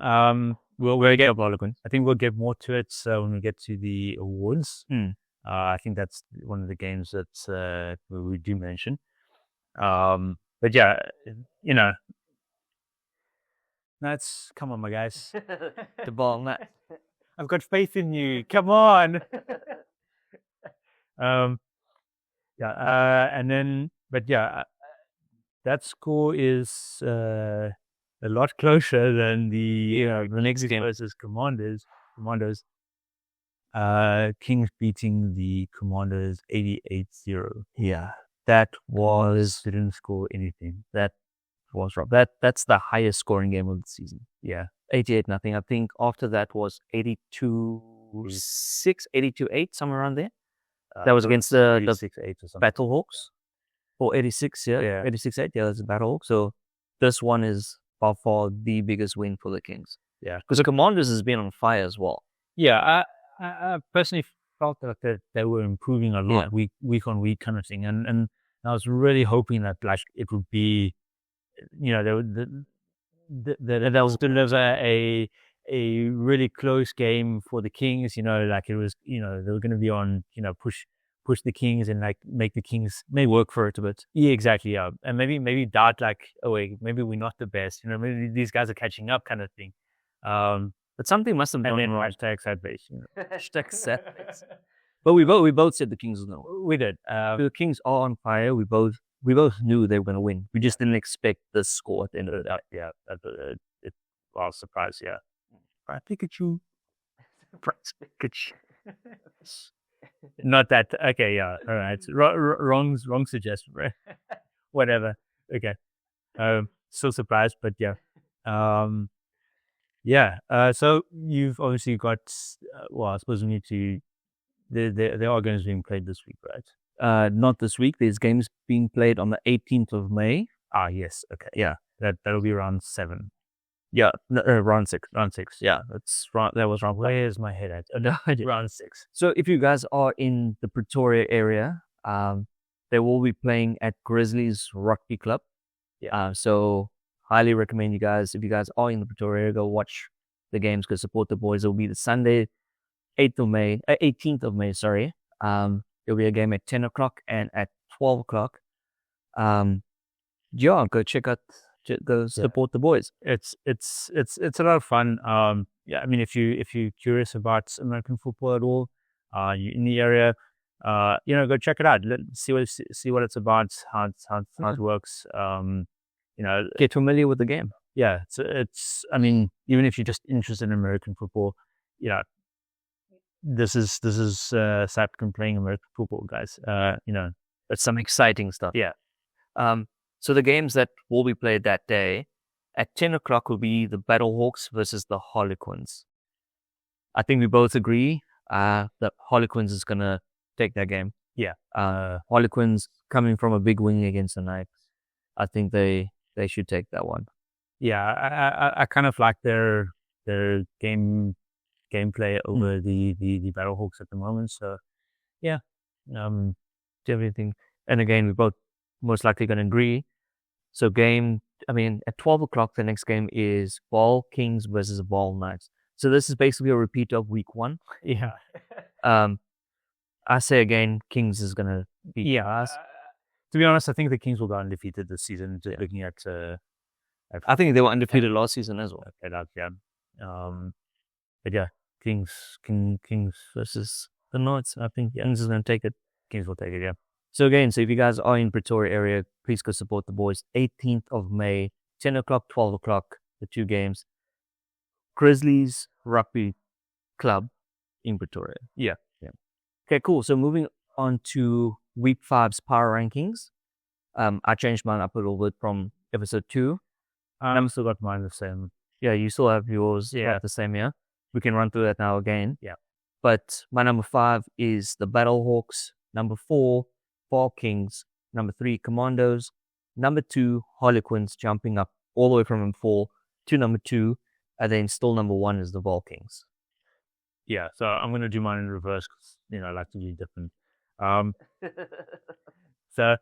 We'll get Harlequins. I think we'll get more to it when we get to the awards. I think that's one of the games that we do mention. But yeah, you know, come on, my guys. The Ball Knights. I've got faith in you. Come on. That score is a lot closer than the next game versus Commandos. Kings beating the Commanders 88-0. Yeah, that was didn't score anything. That was rough. That's the highest scoring game of the season. Yeah, 88-0. I think after that was 82-6, 82-8, somewhere around there. That was against the 86-8 or something. Battlehawks. Or 86, yeah. 86-8, yeah, that's a Battlehawks. So this one is by far the biggest win for the Kings. Yeah. Because the Commanders has been on fire as well. Yeah, I personally felt that they were improving a lot week on week kind of thing. And I was really hoping that like it would be there was a really close game for the Kings. Like it was, they were going to be on, push the Kings and like make the Kings may work for it a bit. Yeah, exactly. Yeah, and maybe doubt like, oh wait, maybe we're not the best. Maybe these guys are catching up, kind of thing. But something must have And gone then wrong. hashtag sad base. Hashtag sad face. But we both said the Kings was going to win. We did. The Kings are on fire. We both knew they were going to win. We just didn't expect the score at the end of the day. Yeah, it was a surprise. Yeah, right, Pikachu. Not that. Okay, yeah. All right. Wrong suggestion, right? Whatever. Okay. Still surprised, but yeah. Yeah. So you've obviously got. I suppose we need to. There are games being played this week, right? Not this week. There's games being played on the 18th of May. Ah, yes. Okay. Yeah. That'll be round 7. Yeah, round 6. Round 6. Yeah, that was round 1. Where's my head at? Oh, no, round 6. So if you guys are in the Pretoria area, they will be playing at Grizzlies Rugby Club. Yeah. So highly recommend you guys, if you guys are in the Pretoria area, go watch the games, go support the boys. It will be the Sunday, 18th of May. Sorry. There'll be a game at 10 o'clock and at 12 o'clock. Go check out. Go support the boys. It's a lot of fun. Yeah, I mean, if you're curious about American football at all, you're in the area, go check it out. See what it's about, how it works. Get familiar with the game. Yeah, it's. I mean, even if you're just interested in American football, this is SAAFL playing American football, guys. It's some exciting stuff. Yeah. So the games that will be played that day, at 10 o'clock will be the Battlehawks versus the Harlequins. I think we both agree that Harlequins is going to take that game. Yeah. Harlequins coming from a big win against the Knights. I think they should take that one. Yeah, I kind of like their gameplay over the Battlehawks at the moment. So, yeah. Do you have anything? And again, we both most likely going to agree. So at 12 o'clock, the next game is Ball Kings versus Ball Knights. So this is basically a repeat of week 1. Yeah. I say again, Kings is going to beat us. To be honest, I think the Kings will go undefeated this season. Looking at, I think they were undefeated last season as well. Yeah. But yeah, Kings versus the Knights. I think Kings is going to take it. Kings will take it. Yeah. So again, if you guys are in Pretoria area, please go support the boys. 18th of May, 10 o'clock, 12 o'clock, the 2 games. Grizzlies Rugby Club in Pretoria. Yeah. Okay, cool. So moving on to Week 5's Power Rankings. I changed mine up a little bit from episode 2. I've still got mine the same. Yeah, you still have yours the same, yeah? We can run through that now again. Yeah. But my number 5 is the Battlehawks. Number 4, Ball Kings. Number 3, Commandos. Number 2, Harlequins, jumping up all the way from number 4 to number 2. And then still number 1 is the Ball Kings. Yeah, so I'm going to do mine in reverse because, I like to do different. So,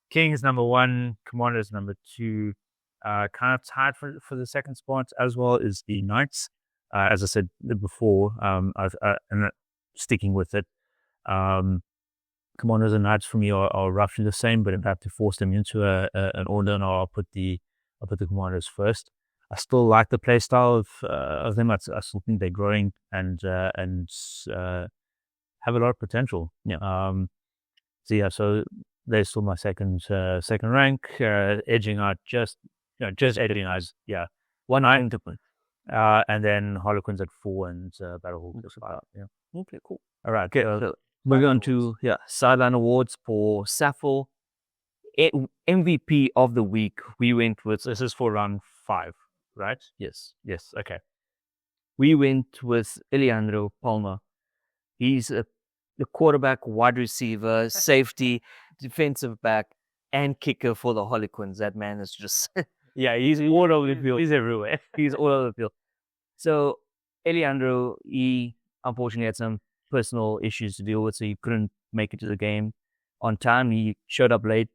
Kings number 1, Commandos number 2. Kind of tied for the second spot, as well as the Knights. As I said before, I'm sticking with it. Commandos and Knights for me are roughly the same, but if I have to force them into an order, and I'll put the Commandos first. I still like the play style of them. I still think they're growing and have a lot of potential. Yeah. So they're still my second rank, edging out just edging out. Yeah, 1 9 different. And then Harlequins at 4 and Battlehawks at 5. Yeah. Okay, cool. All right. Okay. So moving on to Sideline Awards for SAAFL. MVP of the week, we went with. This is for round 5, right? Yes. Okay. We went with Eliandro Palma. He's the quarterback, wide receiver, safety, defensive back, and kicker for the Harlequins. That man is just yeah, he's all over the field. He's everywhere. He's all over the field. So Eliandro, he unfortunately had some personal issues to deal with, so he couldn't make it to the game on time. He showed up late,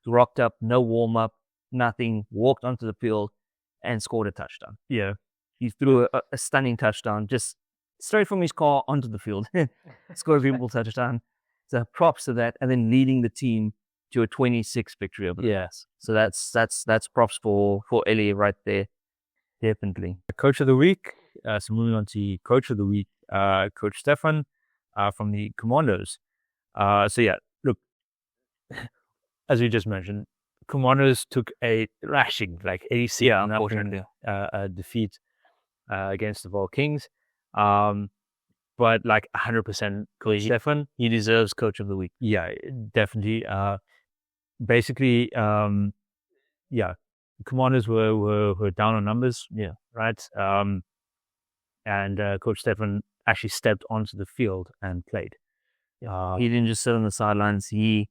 rocked up, no warm up, nothing, walked onto the field and scored a touchdown. Yeah. He threw a stunning touchdown, just straight from his car onto the field. Scored a beautiful touchdown. So props to that. And then leading the team to a 26 victory over the Bears. So that's props for Ellie right there. Definitely. Coach of the week. So moving on to Coach of the week, Coach Stefan from the Commandos. So yeah, look, as we just mentioned, Commandos took a thrashing, like 86 defeat against the Vol Kings. But like 100% Coach Stefan. He deserves Coach of the week. Yeah, definitely. Basically, yeah, the Commanders were down on numbers. Yeah. Right. And Coach Stefan actually stepped onto the field and played. He didn't just sit on the sidelines. He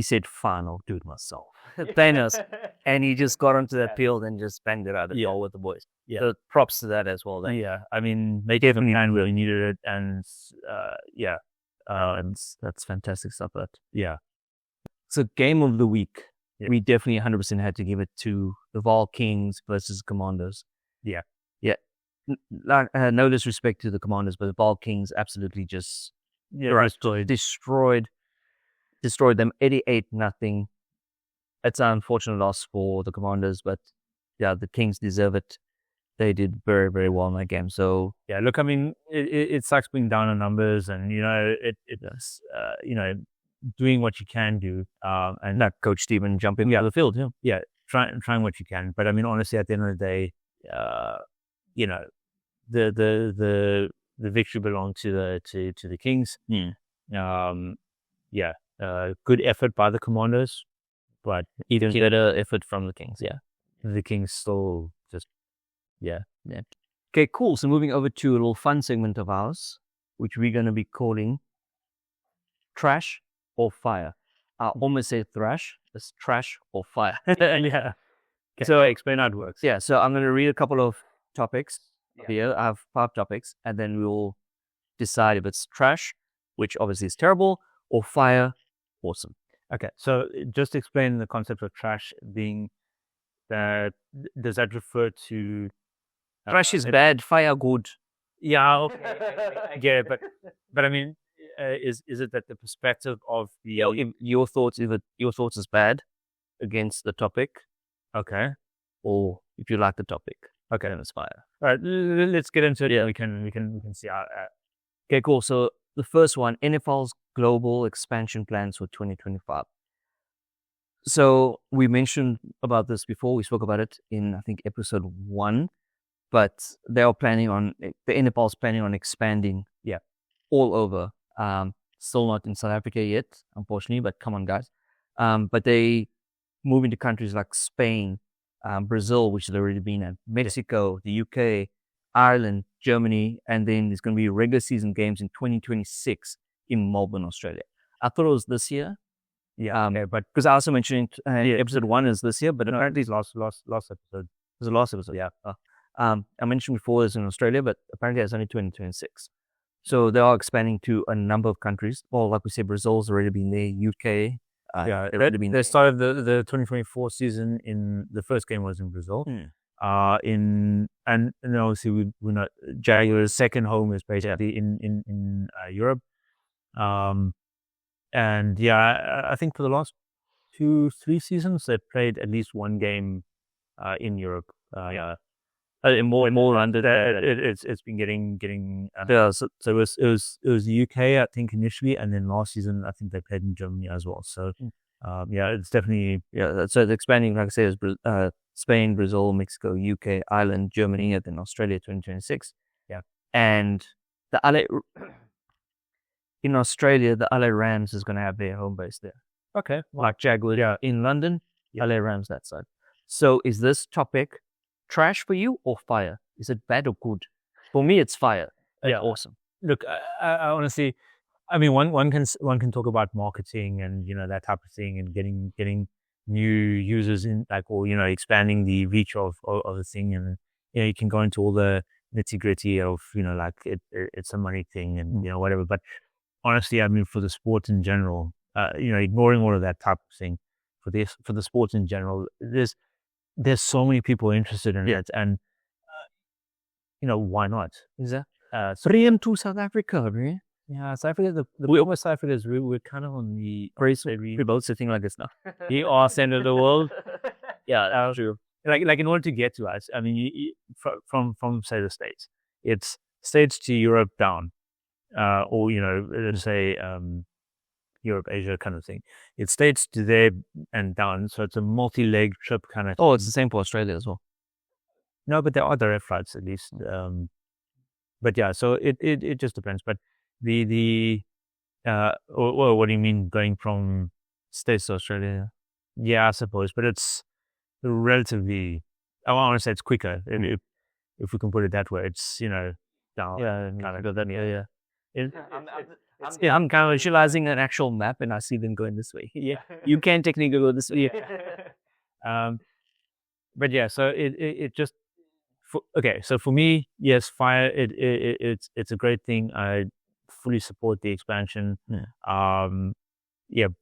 said, "Fine, I'll do it myself." Thanos, and he just got onto that field and just banged it out of the ball with the boys. Yeah. So props to that as well. Then. Yeah, I mean, they definitely really needed it, and and that's fantastic stuff. But yeah. So game of the week, we definitely 100% had to give it to the Vol Kings versus Commandos. Yeah. No disrespect to the Commanders, but the Vol Kings absolutely just destroyed them 88-0. It's an unfortunate loss for the Commanders, but yeah, the Kings deserve it. They did very, very well in that game. So yeah, look, I mean, it sucks being down on numbers, and doing what you can do, and not Coach Steven jumping out of the field. Yeah, trying what you can. But I mean, honestly, at the end of the day, the victory belonged to the Kings. Good effort by the Commandos, but even better effort from the Kings. Yeah, the Kings still just Okay, cool. So moving over to a little fun segment of ours, which we're going to be calling Trash or Fire. I almost said thrash. It's trash or fire. Yeah. So explain how it works. Yeah. So I'm going to read a couple of topics here. I have 5 topics, and then we'll decide if it's trash, which obviously is terrible, or fire, awesome. Okay. So just explain the concept of trash being that. Does that refer to trash is bad, fire good? Yeah. Okay. I get it, but I mean, is it that the perspective of the your thoughts? If your thoughts is bad against the topic, okay, or if you like the topic, okay, then it's fire. All right, let's get into it. Yeah, we can see how. Okay, cool. So the first one, NFL's global expansion plans for 2025. So we mentioned about this before. We spoke about it in, I think, episode 1. But the NFL's planning on expanding, all over. Still not in South Africa yet, unfortunately. But come on, guys. But they move into countries like Spain, Brazil, which has already been at, Mexico, the UK, Ireland, Germany, and then there's going to be regular season games in 2026 in Melbourne, Australia. I thought it was this year. Yeah, but because I also mentioned episode 1 is this year, but apparently it's last episode. It was the last episode. Yeah. I mentioned before it's in Australia, but apparently it's only 2026. So they are expanding to a number of countries. Well, like we said, Brazil's already been there, UK. They started the 2024 season in the first game was in Brazil. And obviously we're not Jaguars' second home is basically in Europe. And I think for the last 2-3 seasons they've played at least one game in Europe. More under that. It's been getting so it was the UK, I think, initially, and then last season I think they played in Germany as well. So it's definitely so it's expanding, like I said, is Spain, Brazil, Mexico, UK, Ireland, Germany, and then Australia 2026. And in Australia, the LA Rams is going to have their home base there. Okay, like Jaguars in London, LA Rams that side. So is this topic trash for you or fire? Is it bad or good? For me, it's fire. It's awesome. Look, I honestly, I mean, one can talk about marketing and that type of thing, and getting new users in, like, or expanding the reach of the thing, and you can go into all the nitty gritty of like it's a money thing and whatever. But honestly, I mean, for the sport in general, ignoring all of that type of thing, for the sports in general. There's so many people interested in it, and why not? Is that So Bring to South Africa, man. yeah, South Africa. The problem with South Africa is we're kind of on the We're both sitting like this now. the arse end of the world. Yeah, that's true. Like in order to get to us, I mean, from say the States, it's States to Europe down, or let's say Europe, Asia kind of thing. It's States to there and down, so it's a multi-leg trip kind of. Oh, it's the same for Australia as well. No, but there are direct flights at least. But yeah, so it just depends. But well, what do you mean going from States to Australia? Yeah, I suppose, but it's relatively. I want to say it's quicker if we can put it that way. It's down. Yeah, kind of got that. Yeah. I'm kind of visualizing an actual map, and I see them going this way. Yeah, You can technically go this way. but yeah, so it just okay. So for me, yes, fire. It's a great thing. I fully support the expansion. Yeah.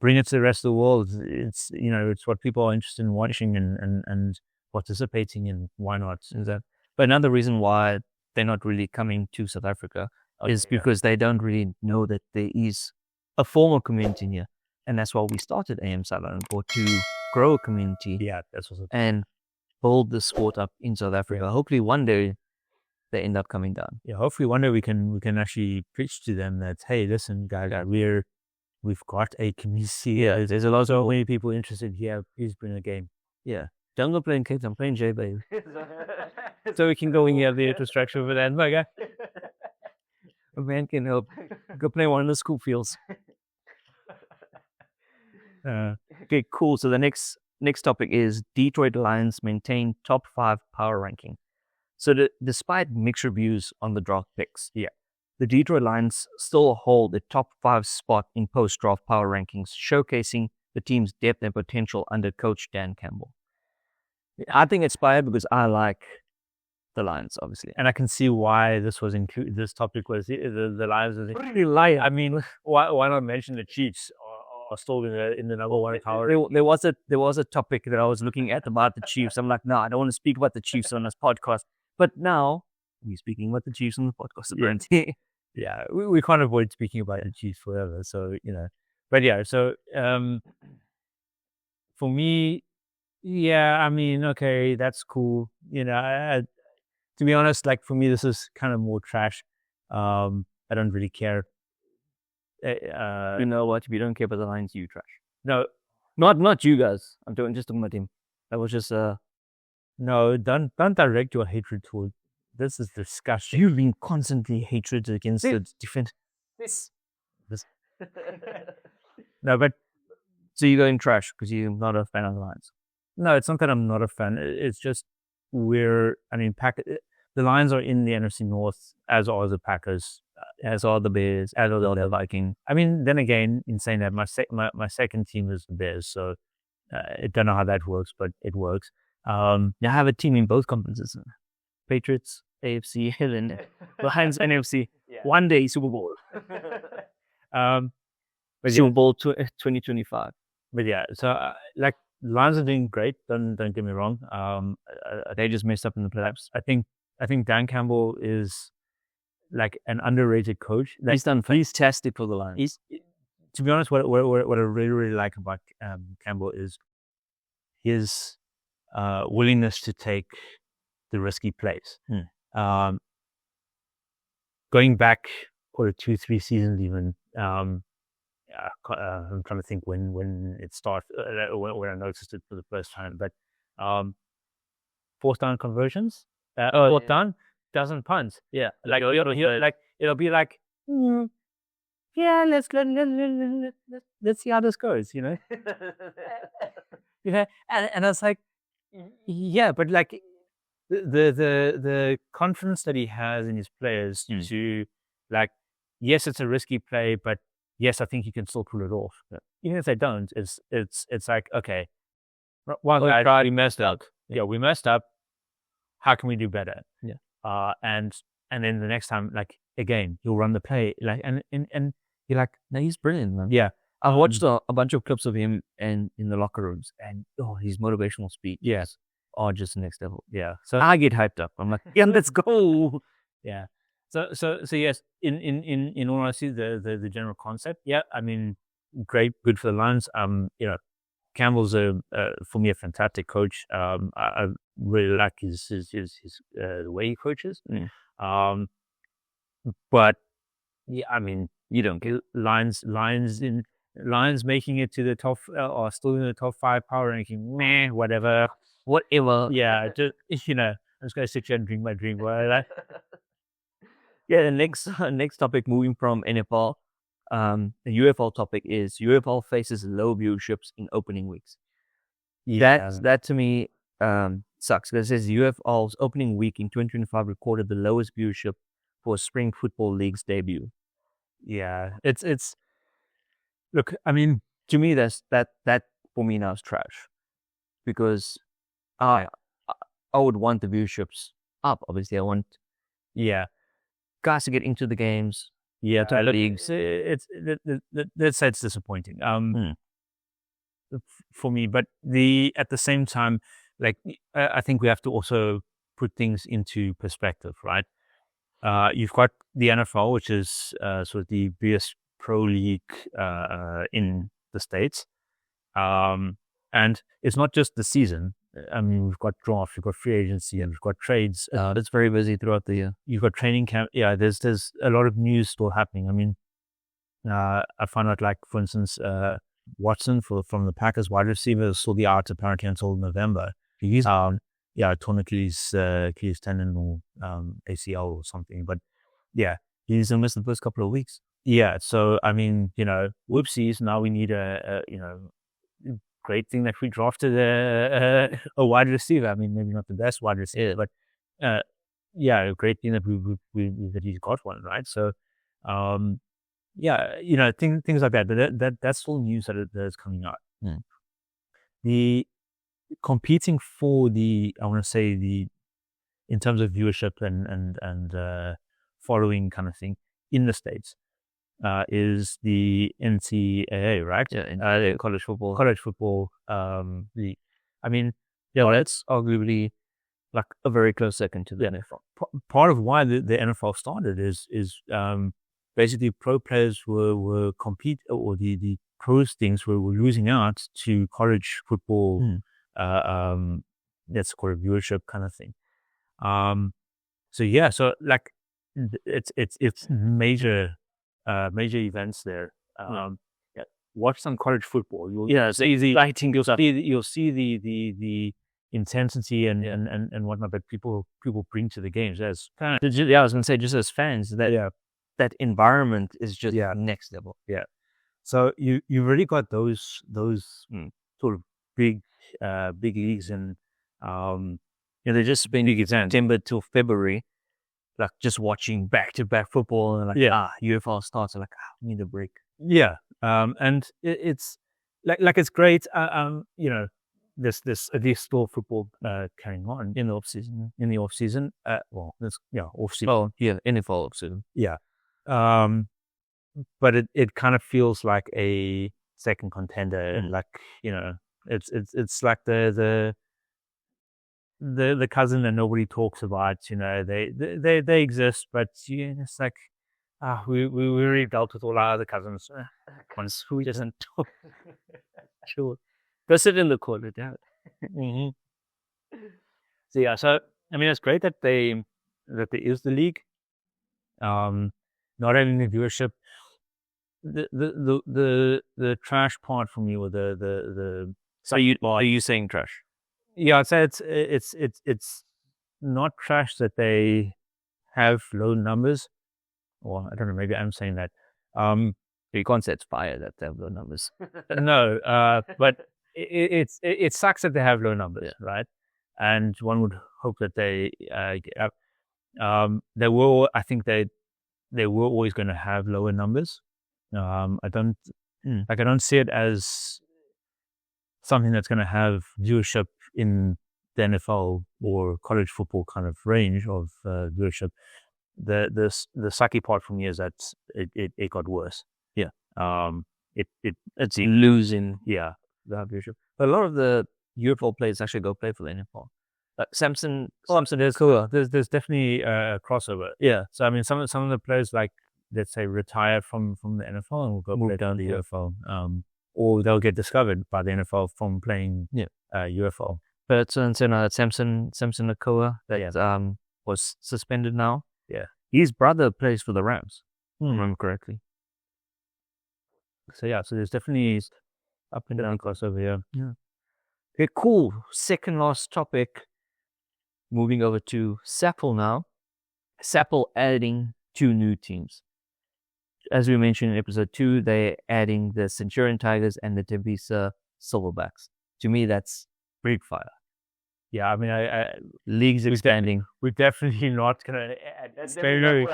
Bring it to the rest of the world. It's it's what people are interested in watching and participating in. Why not? But another reason why they're not really coming to South Africa is because they don't really know that there is a formal community here. And that's why we started AM Sideline Report, to grow a community. Yeah, that's also and build the sport up in South Africa. Hopefully one day they end up coming down. Yeah, hopefully one day we can actually preach to them that, hey, listen, guys, we've got a community. Yeah, there's a lot so many people interested here. Please bring a game. Yeah. Don't go playing kids, I'm playing J, baby. So we can go in here the infrastructure over there. Okay. A man can help. Go play one of the school fields. Okay, cool. So the next topic is Detroit Lions maintain top 5 power ranking. So despite mixed reviews on the draft picks, the Detroit Lions still hold the top 5 spot in post-draft power rankings, showcasing the team's depth and potential under coach Dan Campbell. I think it's inspired because I like the Lions, obviously, and I can see why this was included. This topic was the Lions. I mean, why not mention the Chiefs are still in the number 1 power? There was a topic that I was looking at about the Chiefs. I'm like, no, I don't want to speak about the Chiefs on this podcast. But now we're speaking about the Chiefs on the podcast. Apparently, yeah, we can't avoid speaking about the Chiefs forever. So but yeah, so for me. Yeah, I mean, okay, that's cool. To be honest, like for me, this is kind of more trash. I don't really care. You know what? If you don't care about the Lions, you trash. No, not you guys. I'm just talking about him. That was just no. Don't direct your hatred toward. This is disgusting. You've been constantly hatred against the defense. This. No, but so you're going trash because you're not a fan of the Lions. No, it's not that I'm not a fan. It's just the Lions are in the NFC North, as are the Packers, as are the Bears, as are the Vikings. I mean, then again, in saying that, my second team is the Bears, so I don't know how that works, but it works. I have a team in both conferences. Patriots, AFC, and Lions, NFC. Yeah. One day, Super Bowl. Super Bowl 2025. But yeah, so Lions are doing great. Don't get me wrong. They just messed up in the playoffs. I think Dan Campbell is like an underrated coach. He's done fantastic for the Lions. To be honest, what I really, really like about Campbell is his willingness to take the risky plays. Going back for 2-3 seasons even. I'm trying to think when it started, when I noticed it for the first time. But 4th down conversions, 4th down doesn't punt. Yeah, like it'll be like, yeah, let's see how this goes, And I was like, yeah, but like the confidence that he has in his players to like, yes, it's a risky play, but yes, I think you can still pull it off. Yeah. Even if they don't, it's like, okay, we messed up. Yeah, we messed up. How can we do better? Yeah. And then the next time, like again, you'll run the play, like and you're like, no, he's brilliant, man. Yeah. I watched a bunch of clips of him and in the locker rooms, and his motivational speeches are just next level. Yeah. So I get hyped up. I'm like, yeah, let's go. Yeah. So yes, in all honesty, the general concept, yeah, I mean, great, good for the Lions. Campbell's for me a fantastic coach. I really like his the way he coaches. But yeah, I mean, you don't get Lions making it to the top or still in the top 5 power ranking. Meh, whatever. Yeah, just I'm just gonna sit here and drink my drink. Yeah, the next topic, moving from NFL, the UFL topic is UFL faces low viewerships in opening weeks. That to me sucks, because it says UFL's opening week in 2025 recorded the lowest viewership for a spring football league's debut. Yeah, it's look, I mean, to me that for me now is trash, because I would want the viewerships up. Obviously, I want guys to get into the games. Yeah, leagues. Let's say it's disappointing for me, but at the same time, like, I think we have to also put things into perspective, right? You've got the NFL, which is sort of the biggest pro league in the States, and it's not just the season. I mean, we've got draft, we've got free agency, and we've got trades. It's very busy throughout the year. You've got training camp. Yeah, there's a lot of news still happening. I mean, I found out, like, for instance, Watson from the Packers wide receiver is still be out apparently until November. He's torn Achilles tendon or ACL or something. But yeah, he's gonna miss the first couple of weeks. Yeah, so I mean, whoopsies. Now we need a great thing that we drafted a wide receiver. I mean, maybe not the best wide receiver, but a great thing that that he's got one, right? So, things like that. But that's still news that's coming out. The competing for I want to say in terms of viewership and following kind of thing in the States, is the NCAA, right? Yeah, college football. League. I mean, that's arguably like a very close second to the NFL. Part of why the NFL started is basically pro players were compete, or the pros things were losing out to college football. That's called a viewership kind of thing. So like it's major events there. Watch some college football. It's easy. You'll see the intensity and whatnot that people bring to the games. That's kind of, I was gonna say, just as fans, that environment is just next level. Yeah. So you've already got those sort of big leagues, and they just spend September till February, like just watching back-to-back football, and UFL starts, like, we need a break. Yeah, and it's like it's great. This at least still football carrying on in the off season. Off season. Off season. Oh yeah, NFL off season. Yeah, but it kind of feels like a second contender, like it's like the cousin that nobody talks about. They exist, but it's like, we already dealt with all our other cousins. Once who doesn't talk. Sure, go sit in the corner, Dad. So I mean, it's great that there is the league. Not having the viewership. The trash part for me, or the are you saying trash? Yeah, I'd say it's not trash that they have low numbers, or I don't know, maybe I'm saying that. You can't say it's fire that they have low numbers. No, but it sucks that they have low numbers, right? And one would hope that they get up. I think they were always going to have lower numbers. I don't see it as something that's going to have viewership in the NFL or college football kind of range of viewership. The sucky part for me is that it got worse. Yeah. it's losing yeah. the viewership. But a lot of the UFL players actually go play for the NFL. Samson Nacua. There's definitely a crossover. Yeah. So I mean, some of the players, like, let's say, retire from the NFL and will go play down the UFL. Or they'll get discovered by the NFL from playing UFL. But Samson Nacua that was suspended now. Yeah. His brother plays for the Rams, if I remember correctly. So so there's definitely up and down crossover. Yeah. Okay, cool. Second last topic. Moving over to SAAFL now. SAAFL adding 2 new teams. As we mentioned in episode 2, they're adding the Centurion Tigers and the Tembisa Silverbacks. To me, that's big fire. Yeah, I mean, leagues expanding. We're definitely not gonna add. That's very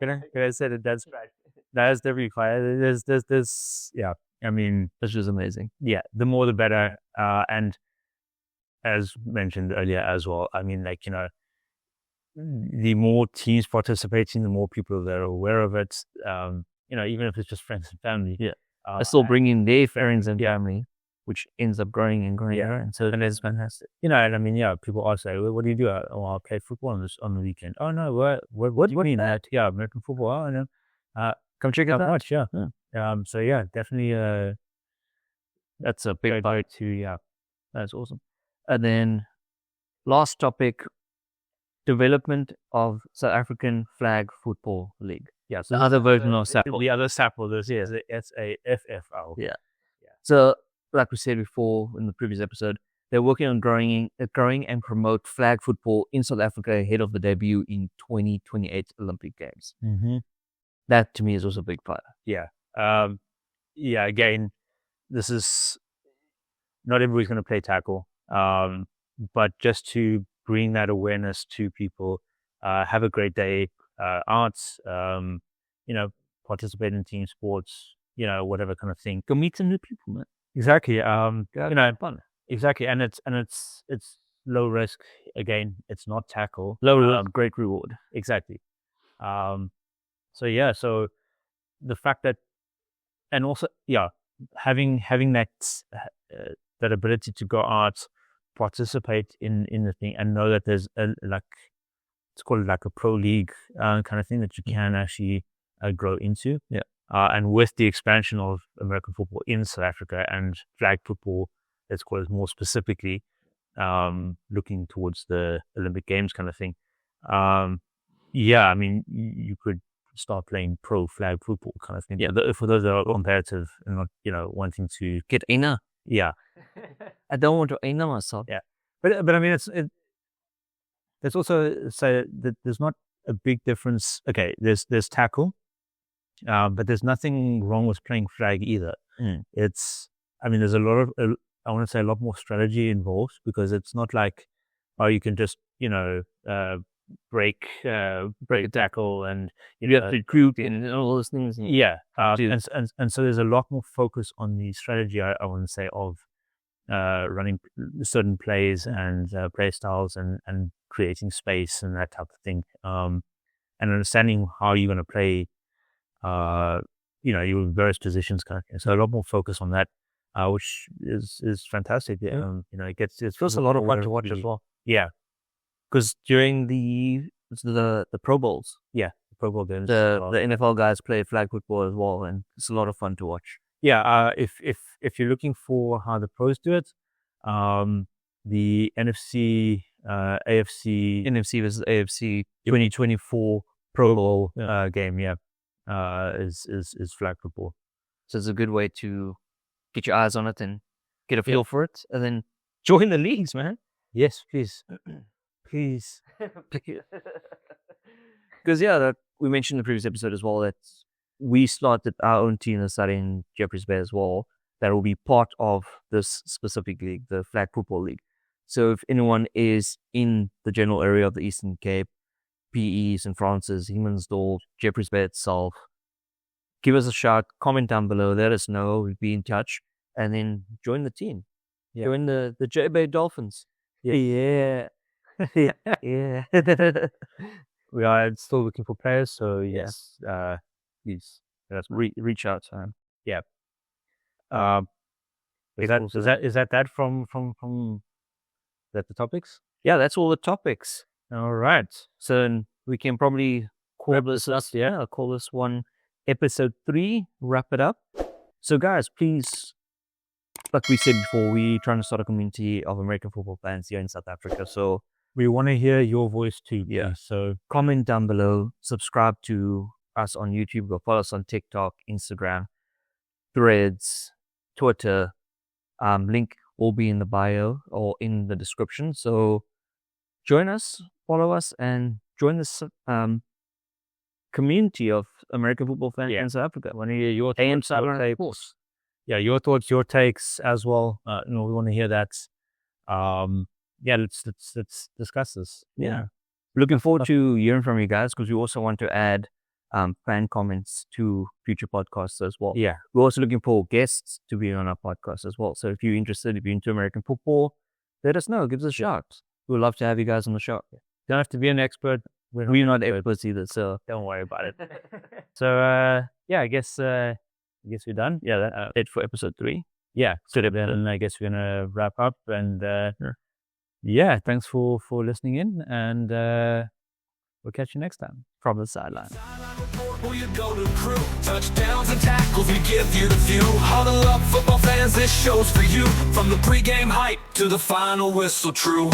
Can I say that that's right? That's definitely fire. There's I mean, that's just amazing. Yeah, the more the better. And as mentioned earlier as well, I mean, like, the more teams participating, the more people that are aware of it. Even if it's just friends and family. Yeah. I still bring in their friends and family, which ends up growing and growing. Yeah. And so that's fantastic. And I mean, people all say, well, what do you do? Oh, I'll play football on the weekend. Oh no, what do you mean that? Yeah, American football. Oh, I know. Come check it out. Much, yeah. So yeah, definitely. That's a big part too. That's awesome. And then last topic, development of South African Flag Football League. Yeah, so the other version of SAAFL. The other SAAFL, this is the SAAFL. Yeah. So, like we said before in the previous episode, they're working on growing and promote flag football in South Africa ahead of the debut in 2028 Olympic Games. Mm-hmm. That to me is also a big fire. Yeah. Again, this is not everybody's going to play tackle, but just to bring that awareness to people, have a great day, arts, participate in team sports, whatever kind of thing. Go meet some new people, man. Exactly. Fun. Exactly, and it's low risk. Again, it's not tackle. Low risk, great reward. Exactly. So the fact that, and also having that that ability to go out, participate in the thing, and know that there's let's call it like a pro league kind of thing that you can actually grow into. Yeah. And with the expansion of American football in South Africa and flag football, let's call it more specifically, looking towards the Olympic Games kind of thing. I mean, you could start playing pro flag football kind of thing. Yeah. For those that are competitive and not, wanting to get Ina. Yeah. I don't want to Ina myself. Yeah. But I mean, let's also say that there's not a big difference. Okay, there's tackle, but there's nothing wrong with playing flag either. There's a lot more strategy involved, because it's not like, you can just, break a tackle and you have to recruit and all those things. And so there's a lot more focus on the strategy, I want to say, of running certain plays and play styles and creating space and that type of thing, and understanding how you're going to play your various positions kind of thing. So a lot more focus on that, which is fantastic. It feels a lot of fun to watch as well. Yeah, because during the Pro Bowls, the Pro Bowl games, the NFL guys play flag football as well, and it's a lot of fun to watch. Yeah, if you're looking for how the pros do it, the NFC versus AFC 2024 Pro Bowl game, is flag football. So it's a good way to get your eyes on it and get a feel for it, and then join the leagues, man. Yes, please. Please. Because we mentioned in the previous episode as well that we started our own team that's in Jeffreys Bay as well, that will be part of this specific league, the Flag Football League. So if anyone is in the general area of the Eastern Cape, PE, St. Francis, Heemansdorp, Jeffreys Bay itself, give us a shout, comment down below, let us know, we'll be in touch, and then join the team. Yeah. Join the J Bay Dolphins. Yeah. We are still looking for players, so yes, please That's reach out to him. Is that from that the topics? Yeah, that's all the topics. All right. So we can probably call this one episode 3, wrap it up. So guys, please, like we said before, we're trying to start a community of American football fans here in South Africa. So we want to hear your voice too. Yeah. So comment down below, subscribe to us on YouTube, go follow us on TikTok, Instagram, Threads, Twitter. Link will be in the bio or in the description. So join us, follow us, and join this community of American football fans in South Africa. Want to hear your and thoughts, of course. Yeah, your thoughts, your takes as well. We want to hear that. Let's discuss this. Yeah. Looking forward to hearing from you guys, because we also want to add fan comments to future podcasts as well. Yeah. We're also looking for guests to be on our podcast as well. So if you're interested, if you're into American football, let us know. Give us a shout. We'd love to have you guys on the show. Don't have to be an expert. We're not experts either, so don't worry about it. So I guess we're done. Yeah, that's it for episode 3. Yeah. So then I guess we're gonna wrap up, and thanks for listening in, and we'll catch you next time from the sideline. Will you go to crew? Touchdowns and tackles, we give you the view. Huddle up, football fans, this show's for you. From the pregame hype to the final whistle, true.